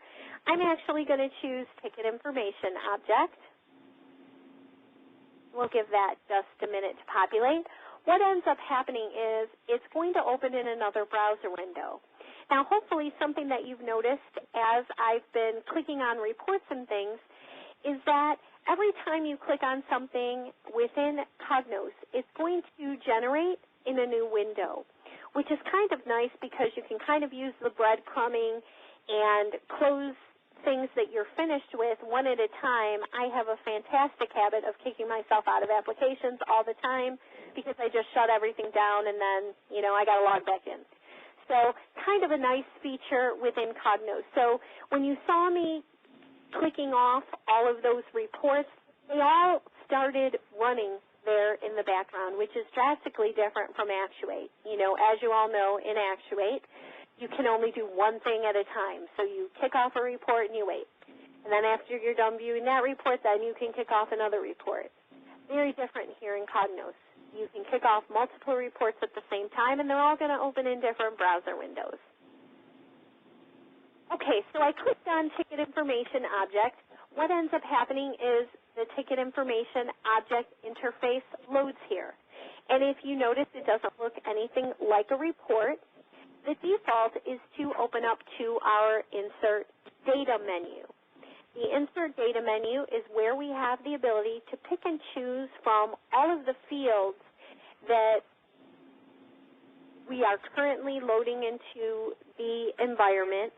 S1: I'm actually going to choose ticket information object. We'll give that just a minute to populate. What ends up happening is it's going to open in another browser window. Now, hopefully something that you've noticed as I've been clicking on reports and things is that every time you click on something within Cognos, it's going to generate in a new window, which is kind of nice because you can kind of use the breadcrumbing and close things that you're finished with one at a time. I have a fantastic habit of kicking myself out of applications all the time because I just shut everything down and then, I got to log back in. So kind of a nice feature within Cognos. So when you saw me clicking off all of those reports, they all started running there in the background, which is drastically different from Actuate. As you all know, in Actuate, you can only do one thing at a time. So you kick off a report and you wait. And then after you're done viewing that report, then you can kick off another report. Very different here in Cognos. You can kick off multiple reports at the same time, and they're all going to open in different browser windows. Okay, so I clicked on Ticket Information Object. What ends up happening is the Ticket Information Object interface loads here. And if you notice, it doesn't look anything like a report. The default is to open up to our Insert Data menu. The Insert Data menu is where we have the ability to pick and choose from all of the fields that we are currently loading into the environment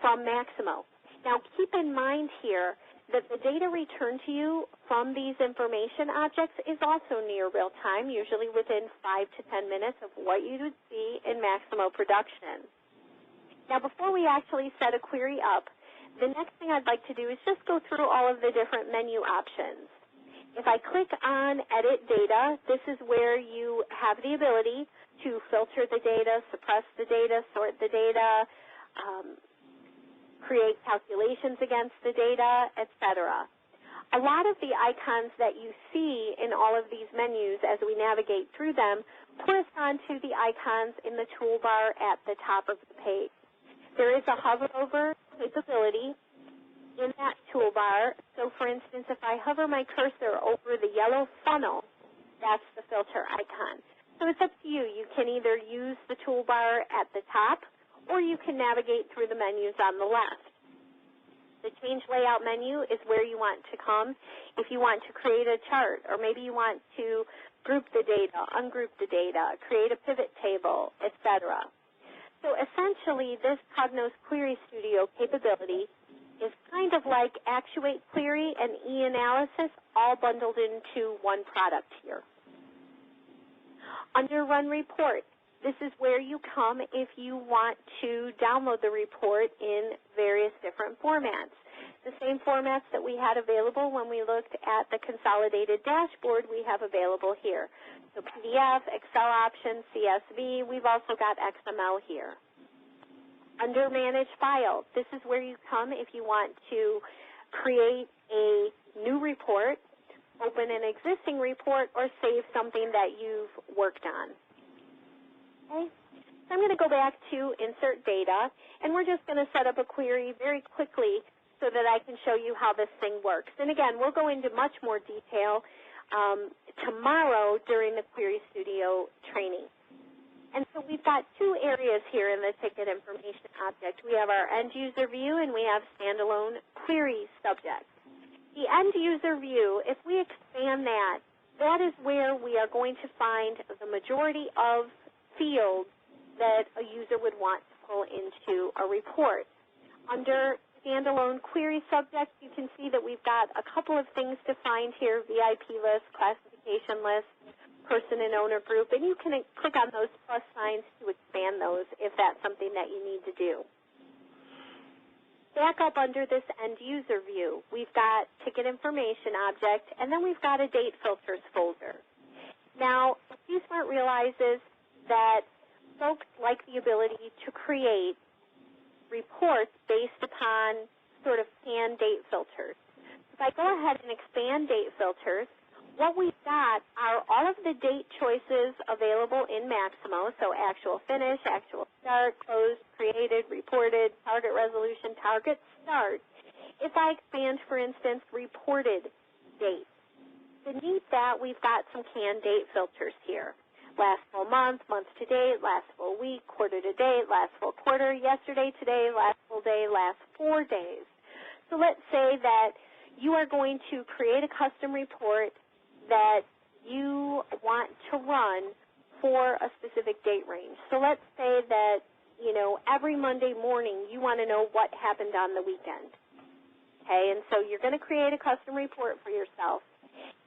S1: from Maximo. Now, keep in mind here that the data returned to you from these information objects is also near real time, usually within 5 to 10 minutes of what you would see in Maximo production. Now, before we actually set a query up, the next thing I'd like to do is just go through all of the different menu options. If I click on Edit Data, this is where you have the ability to filter the data, suppress the data, sort the data, create calculations against the data, etc. A lot of the icons that you see in all of these menus as we navigate through them correspond to the icons in the toolbar at the top of the page. There is a hover over capability in that toolbar. So, for instance, if I hover my cursor over the yellow funnel, that's the filter icon. So it's up to you. You can either use the toolbar at the top, or you can navigate through the menus on the left. The Change Layout menu is where you want to come if you want to create a chart, or maybe you want to group the data, ungroup the data, create a pivot table, etc. So essentially, this Cognos Query Studio capability is kind of like Actuate Query and e-analysis all bundled into one product here. Under Run Report, this is where you come if you want to download the report in various different formats. The same formats that we had available when we looked at the consolidated dashboard we have available here. So PDF, Excel options, CSV, we've also got XML here. Under Manage File, this is where you come if you want to create a new report, open an existing report, or save something that you've worked on. Okay, so I'm going to go back to Insert Data, and we're just going to set up a query very quickly so that I can show you how this thing works. And again, we'll go into much more detail tomorrow during the Query Studio training. And so we've got two areas here in the ticket information object. We have our end user view, and we have standalone query subject. The end user view, if we expand that, that is where we are going to find the majority of fields that a user would want to pull into a report. Under standalone query subject, you can see that we've got a couple of things defined here: VIP list, classification list, person and owner group, and you can click on those plus signs to expand those if that's something that you need to do. Back up under this end user view, we've got ticket information object, and then we've got a date filters folder. Now, GSMRT realizes that folks like the ability to create reports based upon sort of canned date filters. If I go ahead and expand date filters, what we've got are all of the date choices available in Maximo, so actual finish, actual start, closed, created, reported, target resolution, target start. If I expand, for instance, reported date, beneath that we've got some canned date filters here. Last full month, month to date, last full week, quarter to date, last full quarter, yesterday, today, last full day, last 4 days. So let's say that you are going to create a custom report that you want to run for a specific date range. So let's say that, you know, every Monday morning you want to know what happened on the weekend. Okay, and so you're going to create a custom report for yourself.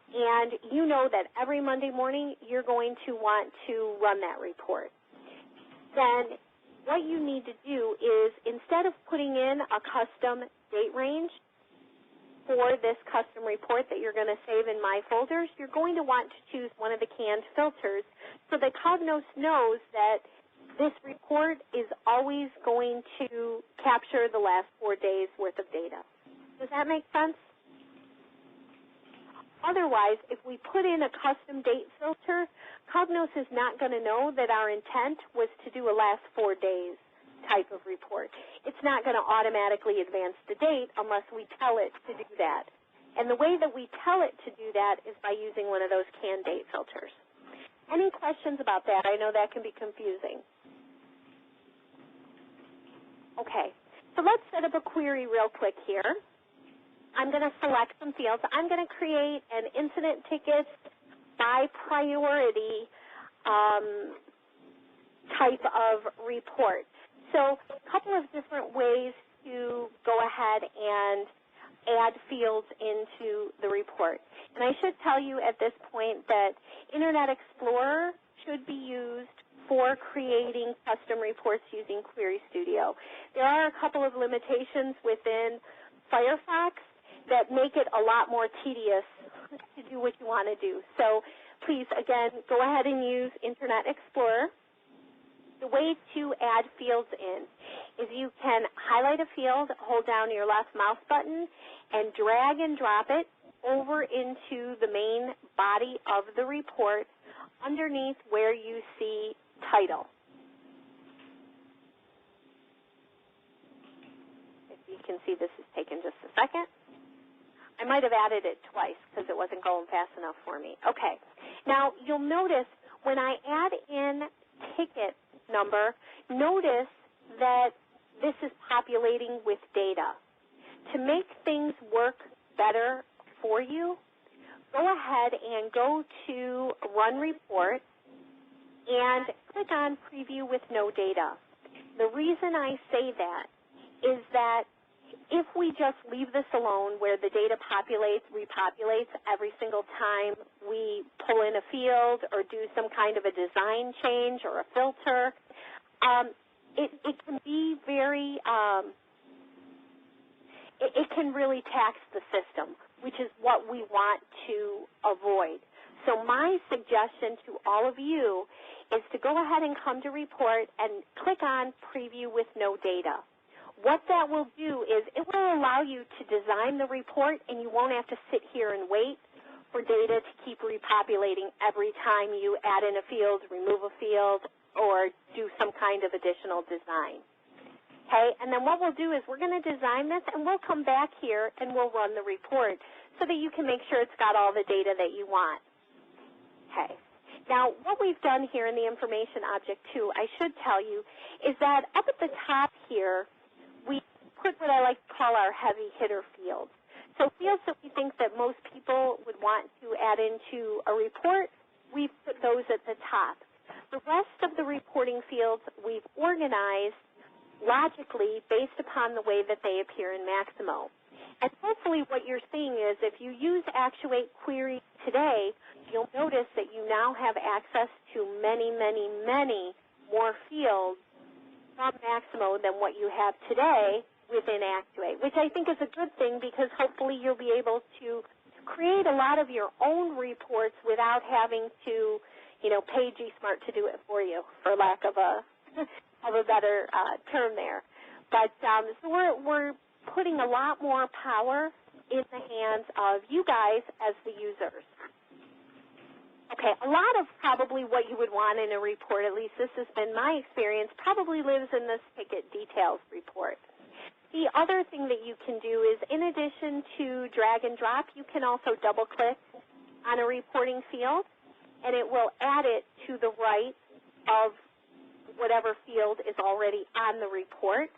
S1: And you know that every Monday morning you're going to want to run that report. Then what you need to do is, instead of putting in a custom date range for this custom report that you're going to save in My Folders, you're going to want to choose one of the canned filters so that Cognos knows that this report is always going to capture the last 4 days worth of data. Does that make sense? Otherwise, if we put in a custom date filter, Cognos is not going to know that our intent was to do a last 4 days type of report. It's not going to automatically advance the date unless we tell it to do that. And the way that we tell it to do that is by using one of those canned date filters. Any questions about that? I know that can be confusing. Okay, so let's set up a query real quick here. I'm going to select some fields. I'm going to create an incident tickets by priority type of report. So a couple of different ways to go ahead and add fields into the report. And I should tell you at this point that Internet Explorer should be used for creating custom reports using Query Studio. There are a couple of limitations within Firefox that make it a lot more tedious to do what you want to do. So please, again, go ahead and use Internet Explorer. The way to add fields in is you can highlight a field, hold down your left mouse button, and drag and drop it over into the main body of the report underneath where you see title. If you can see, this has taken just a second. I might have added it twice because it wasn't going fast enough for me. Okay. Now, you'll notice when I add in ticket number, notice that this is populating with data. To make things work better for you, go ahead and go to Run Report and click on Preview with No Data. The reason I say that is that if we just leave this alone where the data repopulates every single time we pull in a field or do some kind of a design change or a filter, it can be very, it can really tax the system, which is what we want to avoid. So my suggestion to all of you is to go ahead and come to Report and click on Preview with No Data. What that will do is it will allow you to design the report, and you won't have to sit here and wait for data to keep repopulating every time you add in a field, remove a field, or do some kind of additional design. Okay, and then what we'll do is we're going to design this, and we'll come back here and we'll run the report so that you can make sure it's got all the data that you want. Okay. Now, what we've done here in the information object, too, I should tell you, is that up at the top here, we put what I like to call our heavy hitter fields. So fields that we think that most people would want to add into a report, we've put those at the top. The rest of the reporting fields we've organized logically based upon the way that they appear in Maximo. And hopefully what you're seeing is if you use Actuate Query today, you'll notice that you now have access to many, many, many more fields from Maximo than what you have today within Actuate, which I think is a good thing because hopefully you'll be able to create a lot of your own reports without having to, pay GSMRT to do it for you, for lack of a better term there. But so we're putting a lot more power in the hands of you guys as the users. Okay, a lot of probably what you would want in a report, at least this has been my experience, probably lives in this ticket details report. The other thing that you can do is, in addition to drag and drop, you can also double-click on a reporting field, and it will add it to the right of whatever field is already on the report.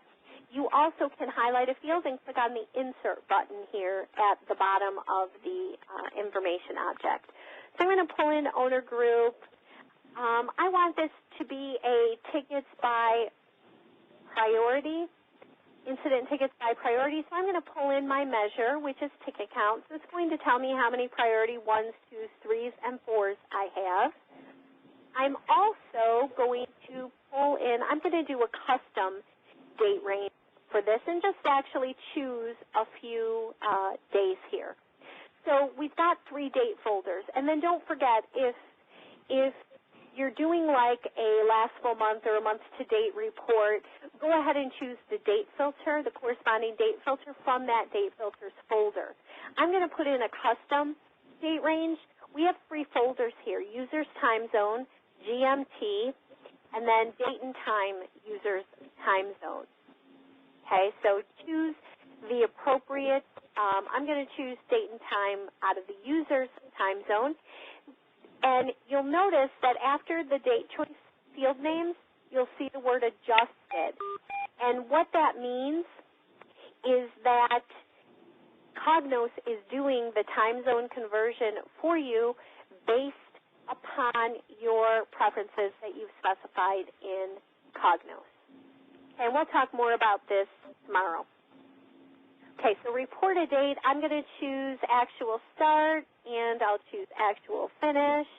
S1: You also can highlight a field and click on the Insert button here at the bottom of the information object. So I'm going to pull in owner group. I want this to be a tickets by priority, incident tickets by priority. So I'm going to pull in my measure, which is ticket count. So it's going to tell me how many priority 1s, 2s, 3s, and 4s I have. I'm also going to pull in, I'm going to do a custom date range for this and just actually choose a few days here. So we've got 3 date folders. And then don't forget, if you're doing like a last full month or a month-to-date report, go ahead and choose the date filter, the corresponding date filter from that date filters folder. I'm going to put in a custom date range. We have 3 folders here, users time zone, GMT, and then date and time users time zone. Okay, so choose the appropriate, I'm going to choose date and time out of the user's time zone. And you'll notice that after the date choice field names, you'll see the word adjusted. And what that means is that Cognos is doing the time zone conversion for you based upon your preferences that you've specified in Cognos. And we'll talk more about this tomorrow. Okay, so reported date, I'm going to choose actual start, and I'll choose actual finish.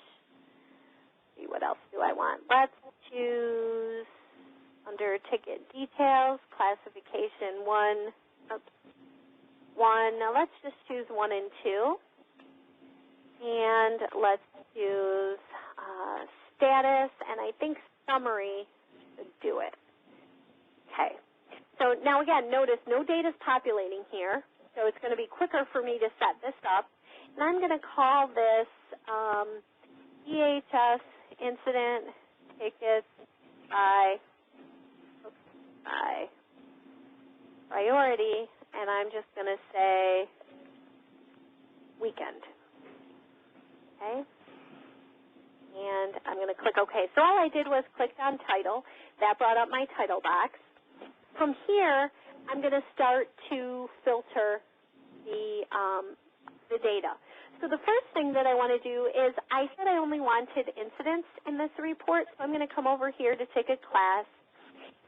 S1: See, what else do I want? Let's choose under ticket details, classification 1. Now let's just choose 1 and 2. And let's choose status, and I think summary should do it. Okay. So now again, notice no data is populating here, so it's going to be quicker for me to set this up. And I'm going to call this EHS incident tickets by priority, and I'm just going to say weekend. Okay? And I'm going to click OK. So all I did was click on title. That brought up my title box. From here, I'm going to start to filter the data. So the first thing that I want to do is I said I only wanted incidents in this report, so I'm going to come over here to ticket class.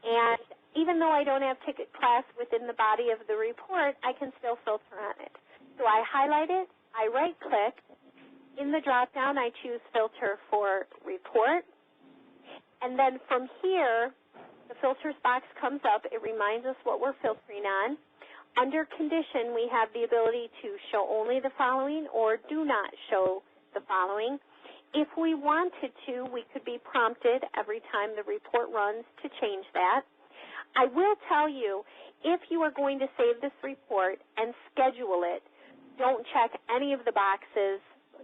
S1: And even though I don't have ticket class within the body of the report, I can still filter on it. So I highlight it, I right-click. In the drop-down, I choose filter for report. And then from here, the filters box comes up. It reminds us what we're filtering on. Under condition, we have the ability to show only the following or do not show the following. If we wanted to, we could be prompted every time the report runs to change that. I will tell you, if you are going to save this report and schedule it, don't check any of the boxes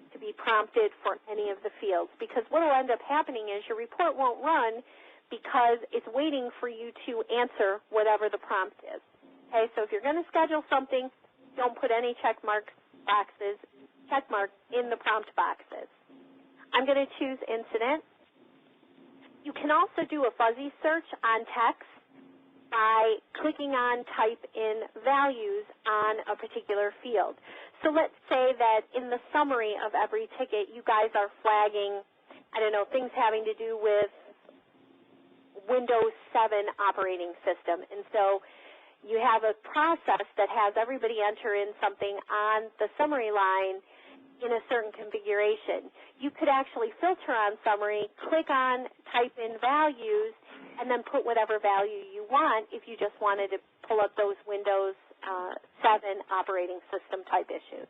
S1: to be prompted for any of the fields, because what will end up happening is your report won't run because it's waiting for you to answer whatever the prompt is. Okay, so if you're going to schedule something, don't put any check marks in the prompt boxes. I'm going to choose incident. You can also do a fuzzy search on text by clicking on type in values on a particular field. So let's say that in the summary of every ticket, you guys are flagging, I don't know, things having to do with Windows 7 operating system. And so you have a process that has everybody enter in something on the summary line in a certain configuration. You could actually filter on summary, click on type in values, and then put whatever value you want if you just wanted to pull up those Windows 7 operating system type issues.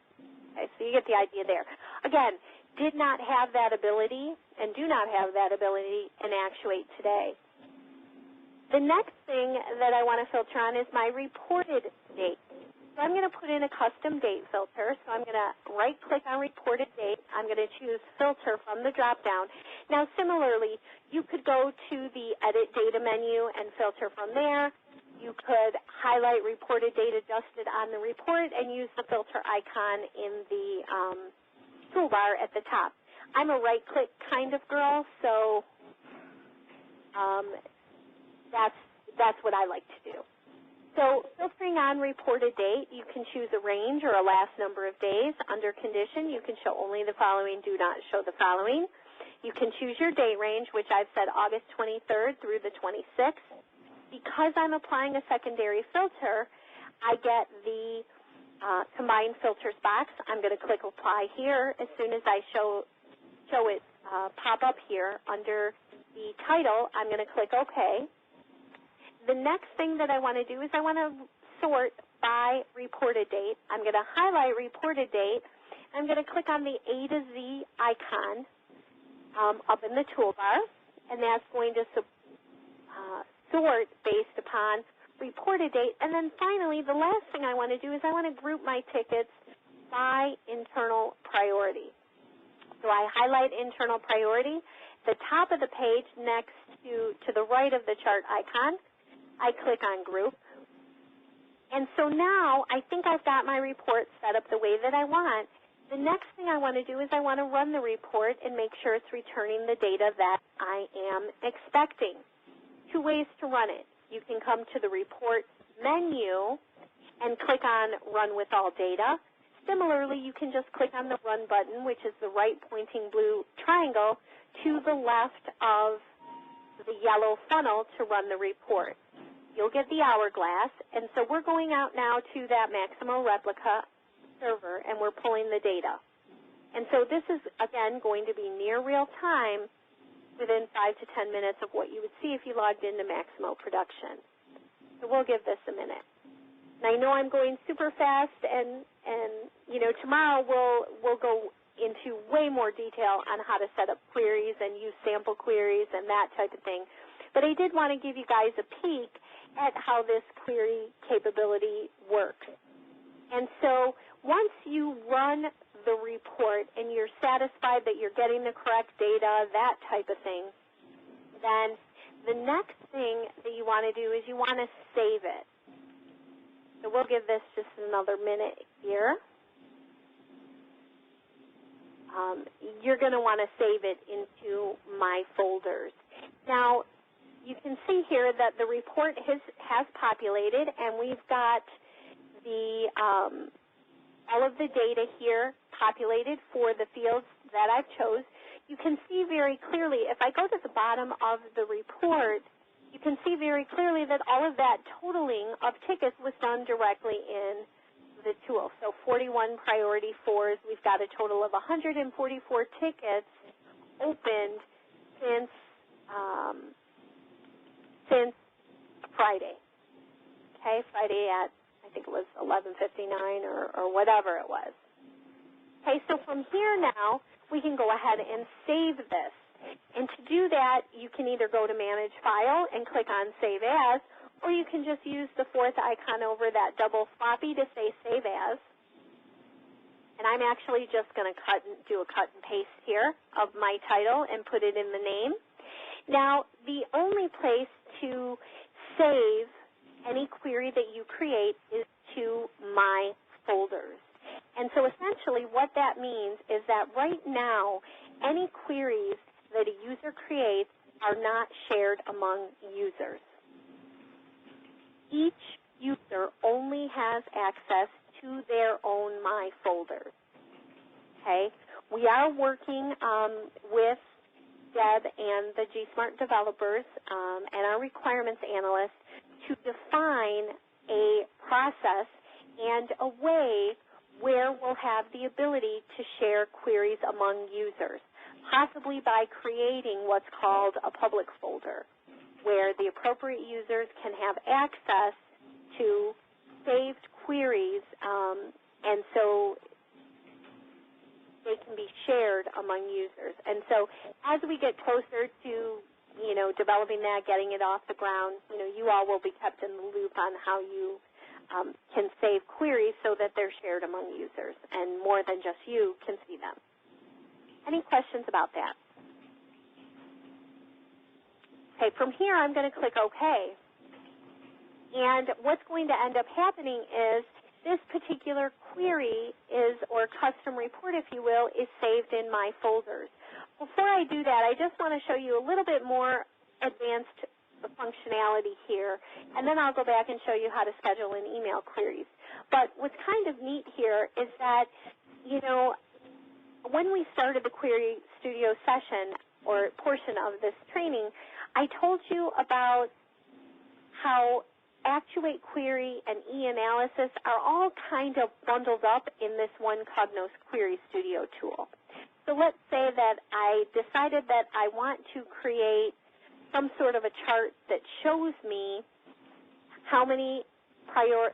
S1: Okay, so you get the idea there. Again, did not have that ability and do not have that ability in Actuate today. The next thing that I want to filter on is my reported date. So I'm going to put in a custom date filter. So I'm going to right-click on reported date. I'm going to choose filter from the drop-down. Now, similarly, you could go to the edit data menu and filter from there. You could highlight reported date adjusted on the report and use the filter icon in the toolbar at the top. I'm a right-click kind of girl, so that's what I like to do. So filtering on reported date, you can choose a range or a last number of days. Under condition, you can show only the following, do not show the following. You can choose your date range, which I've said August 23rd through the 26th. Because I'm applying a secondary filter, I get the combined filters box. I'm going to click apply here. As soon as I show it pop up here under the title, I'm going to click OK. The next thing that I want to do is I want to sort by reported date. I'm going to highlight reported date. I'm going to click on the A to Z icon up in the toolbar, and that's going to sort based upon reported date. And then finally, the last thing I want to do is I want to group my tickets by internal priority. So I highlight internal priority. The top of the page next to the right of the chart icon, I click on group. And so now I think I've got my report set up the way that I want. The next thing I want to do is I want to run the report and make sure it's returning the data that I am expecting. Two ways to run it. You can come to the report menu and click on Run with All Data. Similarly, you can just click on the Run button, which is the right pointing blue triangle, to the left of the yellow funnel to run the report. you'll get the hourglass, and so we're going out now to that Maximo replica server, and we're pulling the data. And so this is, again, going to be near real time within 5 to 10 minutes of what you would see if you logged into Maximo production. So we'll give this a minute. And I know I'm going super fast, and you know, tomorrow we'll go into way more detail on how to set up queries and use sample queries and that type of thing. But I did want to give you guys a peek at how this query capability works. And so once you run the report and you're satisfied that you're getting the correct data, that type of thing, then the next thing that you want to do is you want to save it. So we'll give this just another minute here. You're going to want to save it into My Folders. Now, you can see here that the report has populated, and we've got the all of the data here populated for the fields that I've chose. You can see very clearly, if I go to the bottom of the report, you can see very clearly that all of that totaling of tickets was done directly in the tool. So 41 priority 4s, we've got a total of 144 tickets opened since Friday. Okay, Friday at, I think it was 11:59 or whatever it was. Okay, so from here now, we can go ahead and save this. And to do that, you can either go to Manage File and click on Save As, or you can just use the fourth icon over that double floppy to say Save As. And I'm actually just going to do a cut and paste here of my title and put it in the name. Now, the only place to save any query that you create is to My Folders. And so essentially what that means is that right now, any queries that a user creates are not shared among users. Each user only has access to their own My Folders. Okay? We are working with Deb and the GSMRT developers and our requirements analysts to define a process and a way where we'll have the ability to share queries among users, possibly by creating what's called a public folder, where the appropriate users can have access to saved queries, and so they can be shared among users. And so as we get closer to, you know, developing that, getting it off the ground, you know, you all will be kept in the loop on how you can save queries so that they're shared among users and more than just you can see them. Any questions about that? Okay, from here I'm going to click OK. And what's going to end up happening is this particular query is, or custom report, if you will, is saved in My Folders. Before I do that, I just want to show you a little bit more advanced functionality here, and then I'll go back and show you how to schedule in email queries. But what's kind of neat here is that, you know, when we started the Query Studio session or portion of this training, I told you about how Actuate Query and e-analysis are all kind of bundled up in this one Cognos Query Studio tool. So let's say that I decided that I want to create some sort of a chart that shows me how many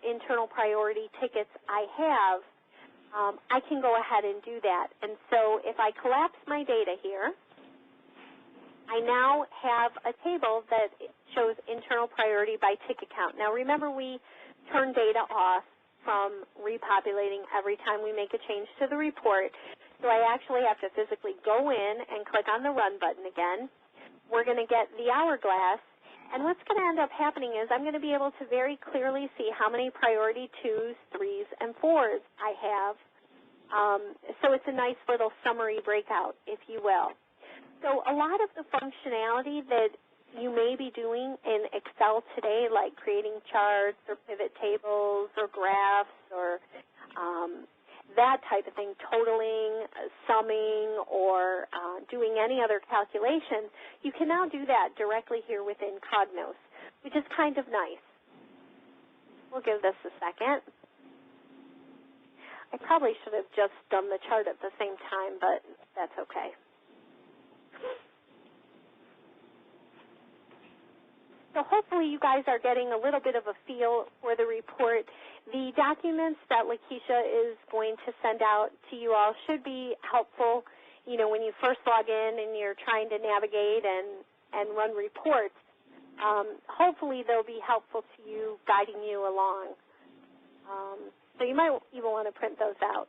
S1: internal priority tickets I have. I can go ahead and do that. And so if I collapse my data here, I now have a table that shows internal priority by ticket count. Now remember, we turn data off from repopulating every time we make a change to the report. So I actually have to physically go in and click on the Run button again. We're going to get the hourglass, and what's going to end up happening is I'm going to be able to very clearly see how many priority 2s, 3s, and 4s I have. So it's a nice little summary breakout, if you will. So a lot of the functionality that you may be doing in Excel today, like creating charts or pivot tables or graphs or that type of thing, totaling, summing, or doing any other calculation, you can now do that directly here within Cognos, which is kind of nice. We'll give this a second. I probably should have just done the chart at the same time, but that's okay. So hopefully you guys are getting a little bit of a feel for the report. The documents that Lakeisha is going to send out to you all should be helpful, when you first log in and you're trying to navigate and run reports. Hopefully they'll be helpful to you, guiding you along. So you might even want to print those out.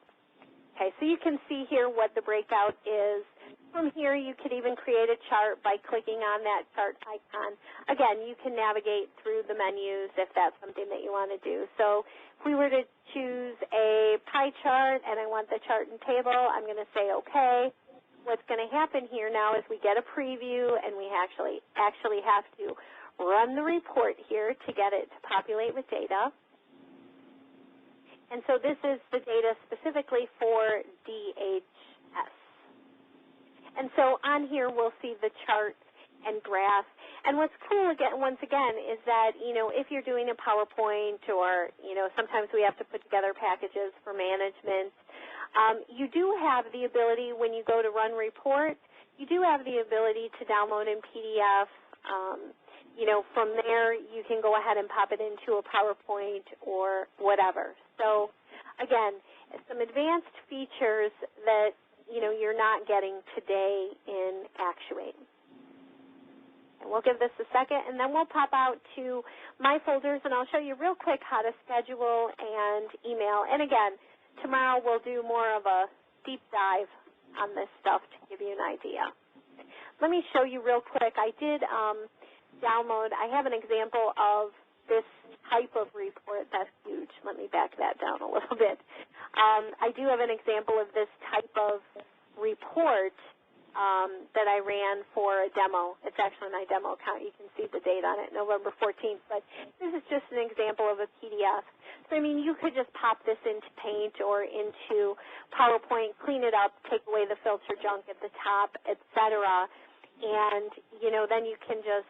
S1: Okay, so you can see here what the breakout is. From here, you could even create a chart by clicking on that chart icon. Again, you can navigate through the menus if that's something that you want to do. So if we were to choose a pie chart and I want the chart and table, I'm going to say OK. What's going to happen here now is we get a preview and we actually have to run the report here to get it to populate with data. And so this is the data specifically for DHS. And so on here we'll see the chart and graph. And what's cool, once again, is that, if you're doing a PowerPoint or, sometimes we have to put together packages for management, you do have the ability, when you go to run report, you do have the ability to download in PDF. From there you can go ahead and pop it into a PowerPoint or whatever. So, again, some advanced features that you're not getting today in Actuate. And we'll give this a second, and then we'll pop out to my folders, and I'll show you real quick how to schedule and email. And again, tomorrow we'll do more of a deep dive on this stuff to give you an idea. Let me show you real quick. I did download. I have an example of this type of report. That's huge. Let me back that down a little bit. I do have an example of this type of report that I ran for a demo. It's actually my demo account. You can see the date on it, November 14th. But this is just an example of a PDF. So, you could just pop this into Paint or into PowerPoint, clean it up, take away the filter junk at the top, etc. And, then you can just,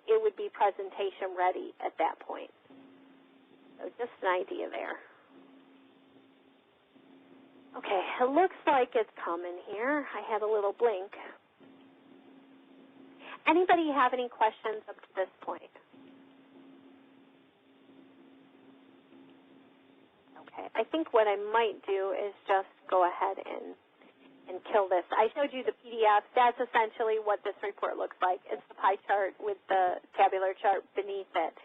S1: it would be presentation ready at that point. So just an idea there. Okay, it looks like it's coming here. I had a little blink. Anybody have any questions up to this point? Okay, I think what I might do is just go ahead and kill this. I showed you the PDF. That's essentially what this report looks like. It's the pie chart with the tabular chart beneath it.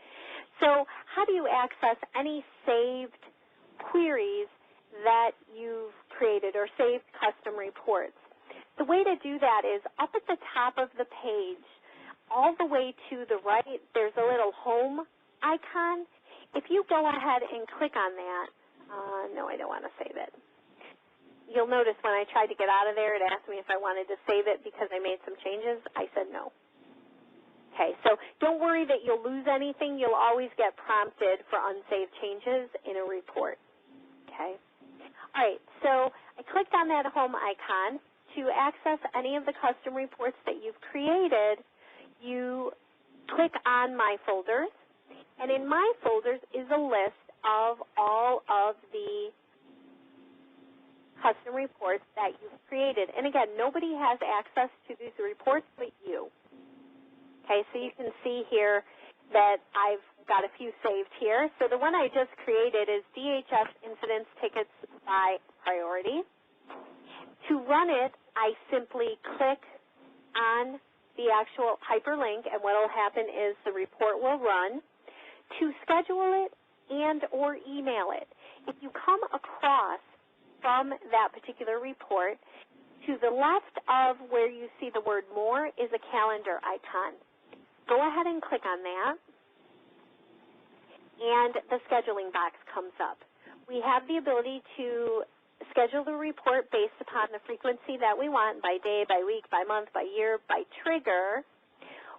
S1: So how do you access any saved queries that you've created or saved custom reports? The way to do that is up at the top of the page, all the way to the right, there's a little home icon. If you go ahead and click on that, no, I don't want to save it. You'll notice when I tried to get out of there, it asked me if I wanted to save it because I made some changes. I said no. Okay, so don't worry that you'll lose anything. You'll always get prompted for unsaved changes in a report. Okay. All right, so I clicked on that home icon. To access any of the custom reports that you've created, you click on My Folders, and in My Folders is a list of all of the custom reports that you've created. And again, nobody has access to these reports but you. Okay, so you can see here that I've got a few saved here. So the one I just created is DHS incidents tickets by priority. To run it, I simply click on the actual hyperlink, and what will happen is the report will run. To schedule it and or email it, if you come across from that particular report, to the left of where you see the word More is a calendar icon. Go ahead and click on that, and the scheduling box comes up. We have the ability to schedule the report based upon the frequency that we want, by day, by week, by month, by year, by trigger.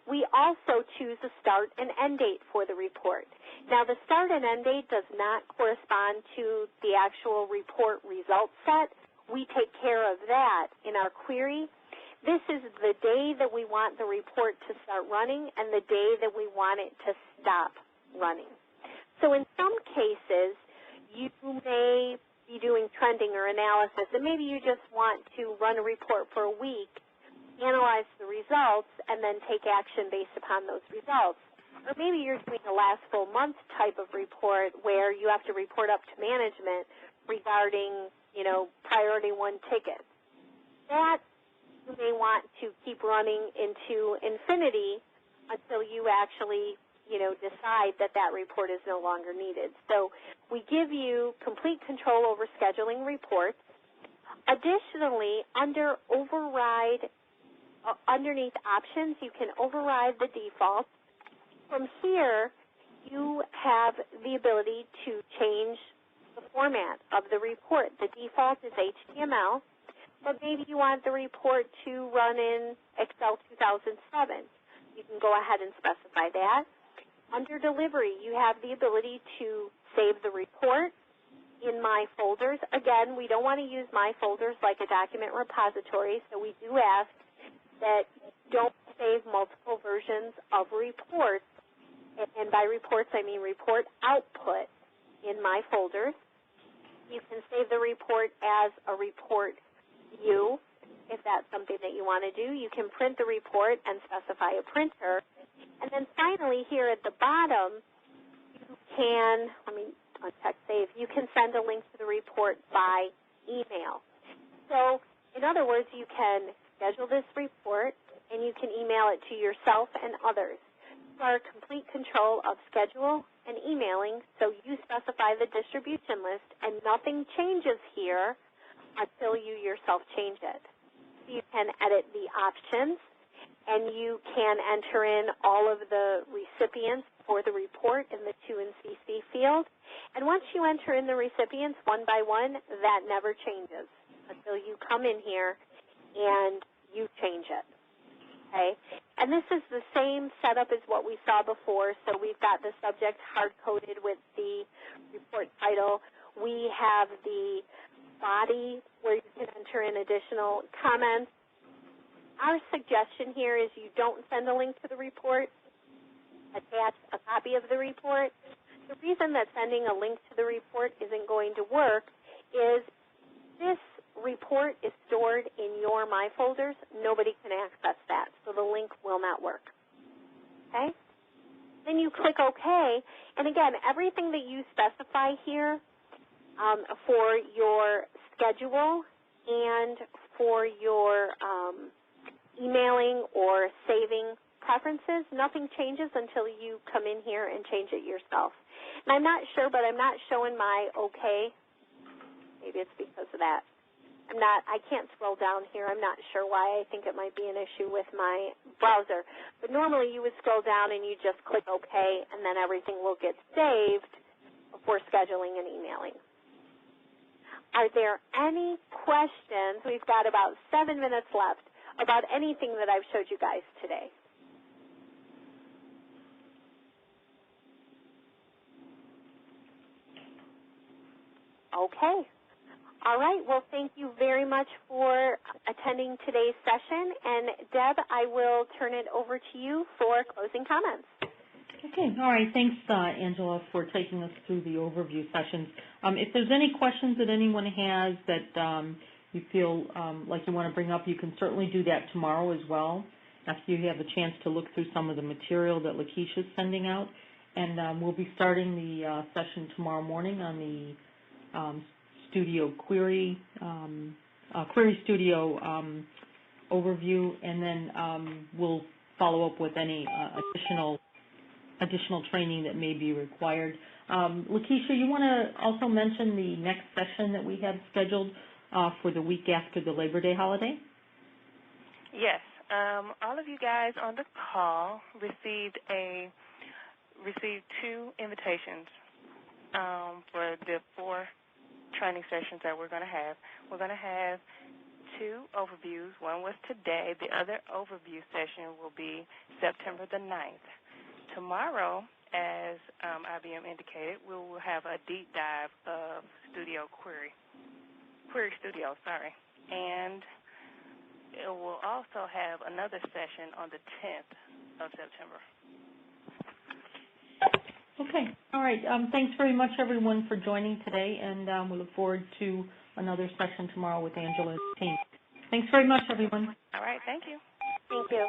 S1: We also choose a start and end date for the report. Now, the start and end date does not correspond to the actual report result set. We take care of that in our query. This is the day that we want the report to start running and the day that we want it to stop running. So in some cases, you may be doing trending or analysis, and maybe you just want to run a report for a week, analyze the results, and then take action based upon those results. Or maybe you're doing a last full month type of report where you have to report up to management regarding, priority 1 tickets. That you may want to keep running into infinity until you actually, decide that that report is no longer needed. So we give you complete control over scheduling reports. Additionally, underneath options, you can override the default. From here, you have the ability to change the format of the report. The default is HTML, but maybe you want the report to run in Excel 2007. You can go ahead and specify that. Under delivery, you have the ability to save the report in My Folders. Again, we don't want to use My Folders like a document repository, so we do ask that you don't save multiple versions of reports. And by reports, I mean report output in My Folders. You can save the report as a report view if that's something that you want to do. You can print the report and specify a printer. And then finally, here at the bottom, you can, let me uncheck save, you can send a link to the report by email. So, in other words, you can schedule this report and you can email it to yourself and others. You are complete control of schedule and emailing, so you specify the distribution list and nothing changes here until you yourself change it. You can edit the options, and you can enter in all of the recipients for the report in the To and CC field. And once you enter in the recipients one by one, that never changes until you come in here and you change it. Okay? And this is the same setup as what we saw before. So we've got the subject hard-coded with the report title. We have the body where you can enter in additional comments. Our suggestion here is you don't send a link to the report, attach a copy of the report. The reason that sending a link to the report isn't going to work is this report is stored in your My Folders. Nobody can access that, so the link will not work. Okay? Then you click OK, and again, everything that you specify here for your schedule and for your emailing or saving preferences, nothing changes until you come in here and change it yourself. And I'm not sure, but I'm not showing my OK. Maybe it's because of that. I can't scroll down here. I'm not sure why. I think it might be an issue with my browser. But normally you would scroll down and you just click OK, and then everything will get saved for scheduling and emailing. Are there any questions? We've got about 7 minutes left about anything that I've showed you guys today. Okay. All right. Well, thank you very much for attending today's session. And, Deb, I will turn it over to you for closing comments.
S5: Okay. All right. Thanks, Angela, for taking us through the overview sessions. If there's any questions that anyone has that you feel like you want to bring up, you can certainly do that tomorrow as well after you have a chance to look through some of the material that Lakeisha is sending out. And we'll be starting the session tomorrow morning on the Studio Query Studio overview, and then we'll follow up with any additional training that may be required. Lakeisha, you want to also mention the next session that we have scheduled for the week after the Labor Day holiday?
S3: Yes. All of you guys on the call received 2 invitations for the 4 training sessions that we're going to have. We're going to have 2 overviews. One was today. The other overview session will be September the 9th. Tomorrow, as IBM indicated, we will have a deep dive of Query Studio, and it will also have another session on the 10th of September.
S5: Okay. All right. Thanks very much, everyone, for joining today, and we look forward to another session tomorrow with Angela's team. Thanks very much, everyone.
S3: All right. Thank you.
S1: Thank you.